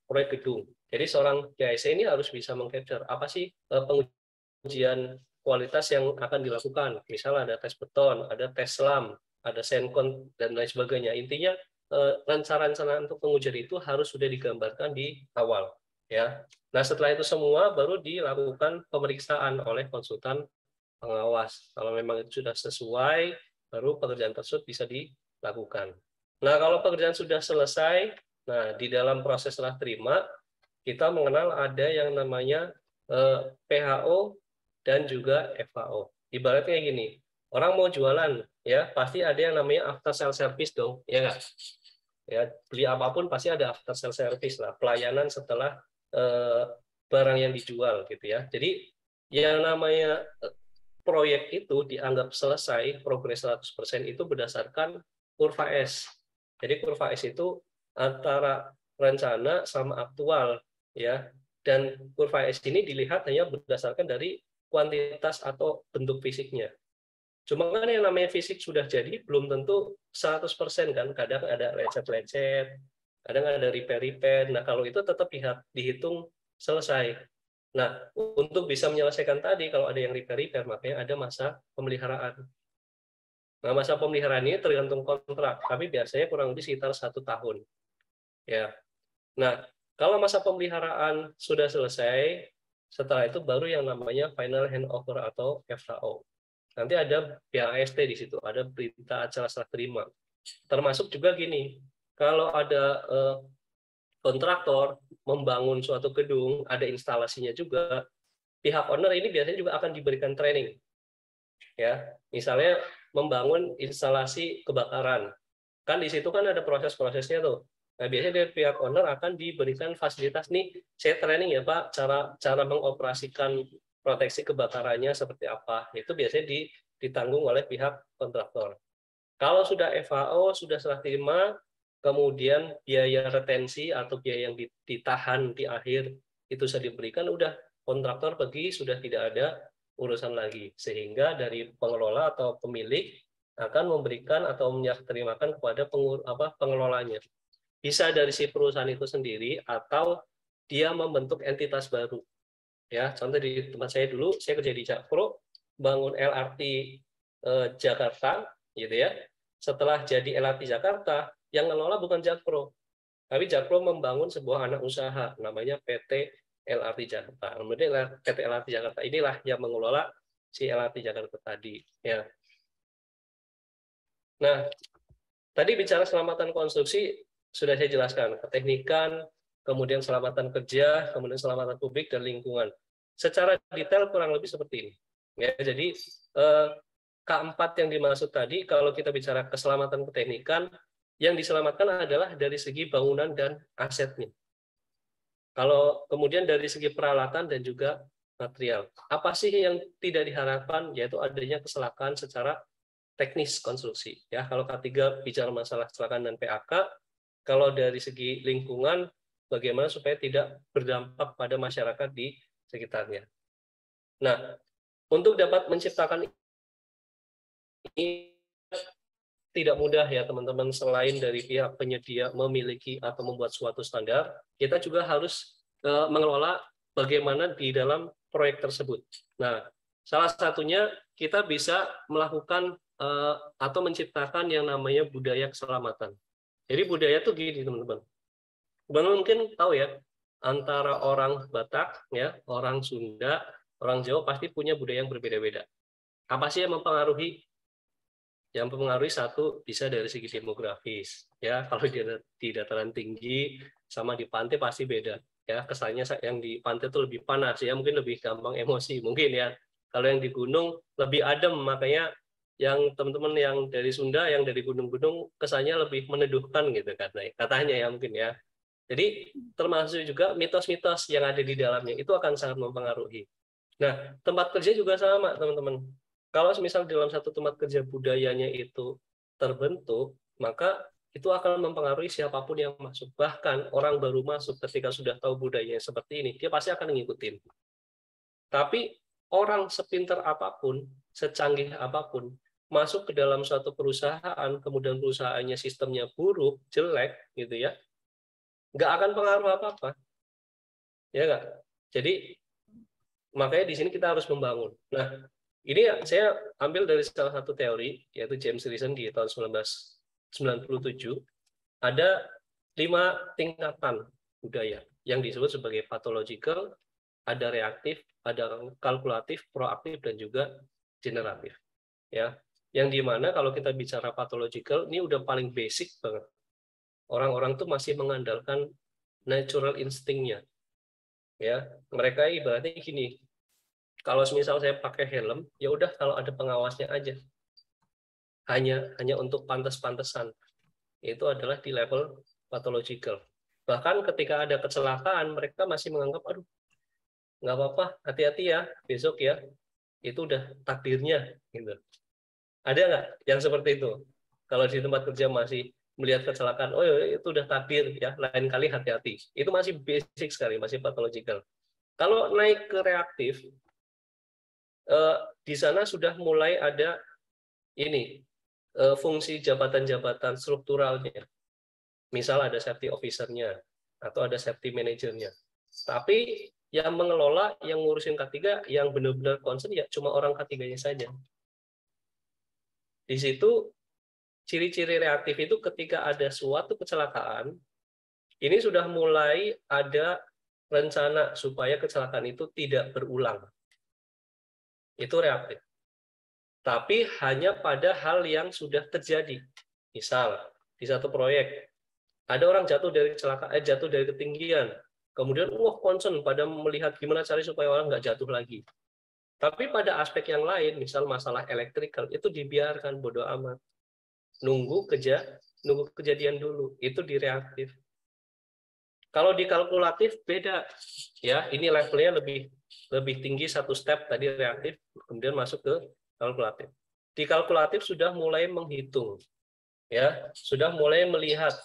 proyek gedung. Jadi seorang GIC ini harus bisa meng-capture apa sih pengujian kualitas yang akan dilakukan. Misalnya ada tes beton, ada tes selam, ada senkon dan lain sebagainya. Intinya rencana-rencana untuk pengujian itu harus sudah digambarkan di awal, ya. Nah, setelah itu semua baru dilakukan pemeriksaan oleh konsultan pengawas. Kalau memang itu sudah sesuai, baru pekerjaan tersebut bisa dilakukan. Nah, kalau pekerjaan sudah selesai, nah di dalam proses serah terima kita mengenal ada yang namanya PHO dan juga FAO. Ibaratnya gini, orang mau jualan, ya pasti ada yang namanya after sale service dong, ya nggak? Ya, beli apapun pasti ada after sale service lah, pelayanan setelah barang yang dijual gitu ya. Jadi yang namanya proyek itu dianggap selesai, progres 100% itu berdasarkan kurva S. Jadi kurva S itu antara rencana sama aktual, ya. Dan kurva S ini dilihat hanya berdasarkan dari kuantitas atau bentuk fisiknya. Cuma kan yang namanya fisik sudah jadi belum tentu 100% kan, kadang ada lecet-lecet, kadang ada repair-repair. Nah, kalau itu tetap dihitung selesai. Nah, untuk bisa menyelesaikan tadi, kalau ada yang repair-repair, makanya ada masa pemeliharaan. Nah, masa pemeliharaan ini tergantung kontrak, tapi biasanya kurang lebih sekitar 1 tahun. Ya. Nah, kalau masa pemeliharaan sudah selesai, setelah itu baru yang namanya final handover atau FHO. Nanti ada BAST di situ, ada berita acara serah terima. Termasuk juga gini, kalau ada kontraktor membangun suatu gedung, ada instalasinya juga, pihak owner ini biasanya juga akan diberikan training. Ya, misalnya membangun instalasi kebakaran. Kan di situ kan ada proses-prosesnya tuh. Nah, biasanya dari pihak owner akan diberikan fasilitas nih, saya training ya Pak, cara mengoperasikan proteksi kebakarannya seperti apa. Itu biasanya ditanggung oleh pihak kontraktor. Kalau sudah FHO, sudah serah terima, kemudian biaya retensi atau biaya yang ditahan di akhir itu sudah diberikan, udah kontraktor pergi, sudah tidak ada urusan lagi. Sehingga dari pengelola atau pemilik akan memberikan atau menyerahterimakan kepada pengelolanya. Bisa dari si perusahaan itu sendiri atau dia membentuk entitas baru. Ya, contoh di tempat saya dulu, saya kerja di Jakpro, bangun LRT Jakarta, gitu ya. Setelah jadi LRT Jakarta, yang ngelola bukan Jakpro, tapi Jakpro membangun sebuah anak usaha, namanya PT LRT Jakarta. Kemudian PT LRT Jakarta inilah yang mengelola si LRT Jakarta tadi. Ya. Nah, tadi bicara keselamatan konstruksi, sudah saya jelaskan, keteknikan, kemudian keselamatan kerja, kemudian keselamatan publik dan lingkungan. Secara detail kurang lebih seperti ini. Ya, jadi keempat yang dimaksud tadi, kalau kita bicara keselamatan keteknikan, yang diselamatkan adalah dari segi bangunan dan asetnya. Kalau kemudian dari segi peralatan dan juga material. Apa sih yang tidak diharapkan? Yaitu adanya kecelakaan secara teknis konstruksi. Ya, kalau K3 bicara masalah kecelakaan dan PAK, kalau dari segi lingkungan, bagaimana supaya tidak berdampak pada masyarakat di sekitarnya. Nah, untuk dapat menciptakan ini tidak mudah ya teman-teman, selain dari pihak penyedia memiliki atau membuat suatu standar, kita juga harus mengelola bagaimana di dalam proyek tersebut. Nah, salah satunya kita bisa melakukan atau menciptakan yang namanya budaya keselamatan. Jadi budaya itu gini teman-teman. Teman-teman mungkin tahu ya, antara orang Batak, ya, orang Sunda, orang Jawa pasti punya budaya yang berbeda-beda. Apa sih yang mempengaruhi? Yang mempengaruhi satu bisa dari segi demografis, ya, kalau di dataran tinggi sama di pantai pasti beda, ya, kesannya yang di pantai itu lebih panas, ya, mungkin lebih gampang emosi mungkin ya. Kalau yang di gunung lebih adem, makanya yang teman-teman yang dari Sunda, yang dari gunung-gunung kesannya lebih meneduhkan gitu katanya ya mungkin ya. Jadi termasuk juga mitos-mitos yang ada di dalamnya itu akan sangat mempengaruhi. Nah, tempat kerja juga sama teman-teman. Kalau misal dalam satu tempat kerja budayanya itu terbentuk, maka itu akan mempengaruhi siapapun yang masuk. Bahkan orang baru masuk ketika sudah tahu budayanya seperti ini, dia pasti akan ngikutin. Tapi orang sepintar apapun, secanggih apapun, masuk ke dalam suatu perusahaan, kemudian perusahaannya sistemnya buruk, jelek, gitu ya, nggak akan pengaruh apa-apa. Ya nggak? Jadi, makanya di sini kita harus membangun. Nah, ini saya ambil dari salah satu teori, yaitu James Risen di tahun 1997. Ada 5 tingkatan budaya yang disebut sebagai pathological, ada reaktif, ada kalkulatif, proaktif, dan juga generatif. Ya, yang dimana kalau kita bicara pathological, ini udah paling basic banget. Orang-orang tuh masih mengandalkan natural instingnya. Ya, mereka ibaratnya gini. Kalau misal saya pakai helm, ya udah kalau ada pengawasnya aja. Hanya untuk pantas-pantesan. Itu adalah di level pathological. Bahkan ketika ada kecelakaan, mereka masih menganggap, aduh, nggak apa-apa, hati-hati ya, besok ya. itu udah takdirnya gitu. Ada nggak yang seperti itu? Kalau di tempat kerja masih melihat kecelakaan, oh itu udah takdir ya, lain kali hati-hati. Itu masih basic sekali, masih pathological. Kalau naik ke reaktif, di sana sudah mulai ada ini fungsi jabatan-jabatan strukturalnya. Misal ada safety officer-nya atau ada safety manager-nya. Tapi yang mengelola, yang ngurusin K3, yang benar-benar concern ya cuma orang K3-nya saja. Di situ ciri-ciri reaktif itu ketika ada suatu kecelakaan, ini sudah mulai ada rencana supaya kecelakaan itu tidak berulang. Itu reaktif. Tapi hanya pada hal yang sudah terjadi. Misal, di satu proyek, ada orang jatuh dari kecelakaan, jatuh dari ketinggian. Kemudian, concern pada melihat gimana cari supaya orang nggak jatuh lagi. Tapi pada aspek yang lain, misal masalah elektrikal, itu dibiarkan bodo amat. Nunggu kejadian dulu. Itu di reaktif. Kalau di kalkulatif beda, ya. Ini levelnya lebih tinggi satu step tadi reaktif, kemudian masuk ke kalkulatif. Di kalkulatif sudah mulai menghitung, ya, sudah mulai melihat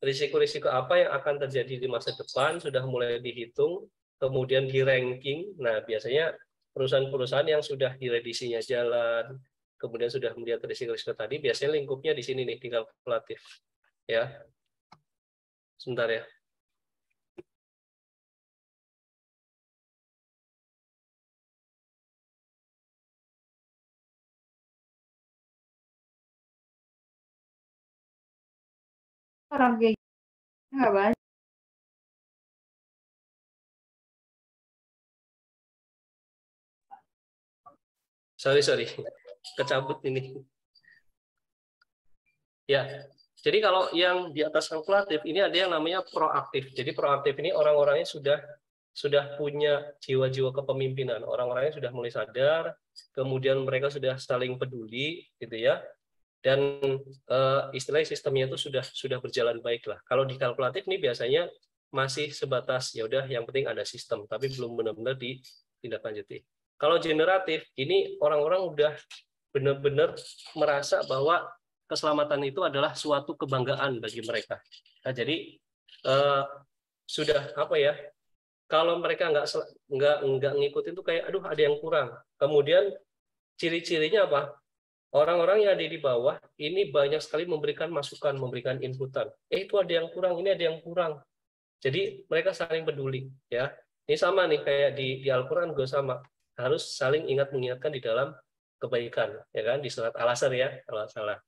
risiko-risiko apa yang akan terjadi di masa depan, sudah mulai dihitung, kemudian di ranking. Nah, biasanya perusahaan-perusahaan yang sudah diredisinya jalan, kemudian sudah melihat risiko-risiko tadi, biasanya lingkupnya di sini nih di kalkulatif, ya. Sebentar ya. Orang kayak gitu nggak banyak. Sorry, kecabut ini. Ya, jadi kalau yang di atas kalkulatif ini ada yang namanya proaktif. Jadi proaktif ini orang-orangnya sudah punya jiwa-jiwa kepemimpinan. Orang-orangnya sudah mulai sadar, kemudian mereka sudah saling peduli, gitu ya. Dan istilah sistemnya itu sudah berjalan baik lah. Kalau di kalkulatif ini biasanya masih sebatas ya udah yang penting ada sistem, tapi belum benar-benar ditindaklanjuti. Kalau generatif ini orang-orang udah benar-benar merasa bahwa keselamatan itu adalah suatu kebanggaan bagi mereka. Nah, jadi sudah apa ya? Kalau mereka nggak ngikutin tuh kayak aduh ada yang kurang. Kemudian ciri-cirinya apa? Orang-orang yang ada di bawah ini banyak sekali memberikan masukan, memberikan inputan. Itu ada yang kurang, ini ada yang kurang. Jadi mereka saling peduli, ya. Ini sama nih kayak di Al-Qur'an juga sama. Harus saling ingat mengingatkan di dalam kebaikan, ya kan? Di surat Al-Asr ya, kalau salah.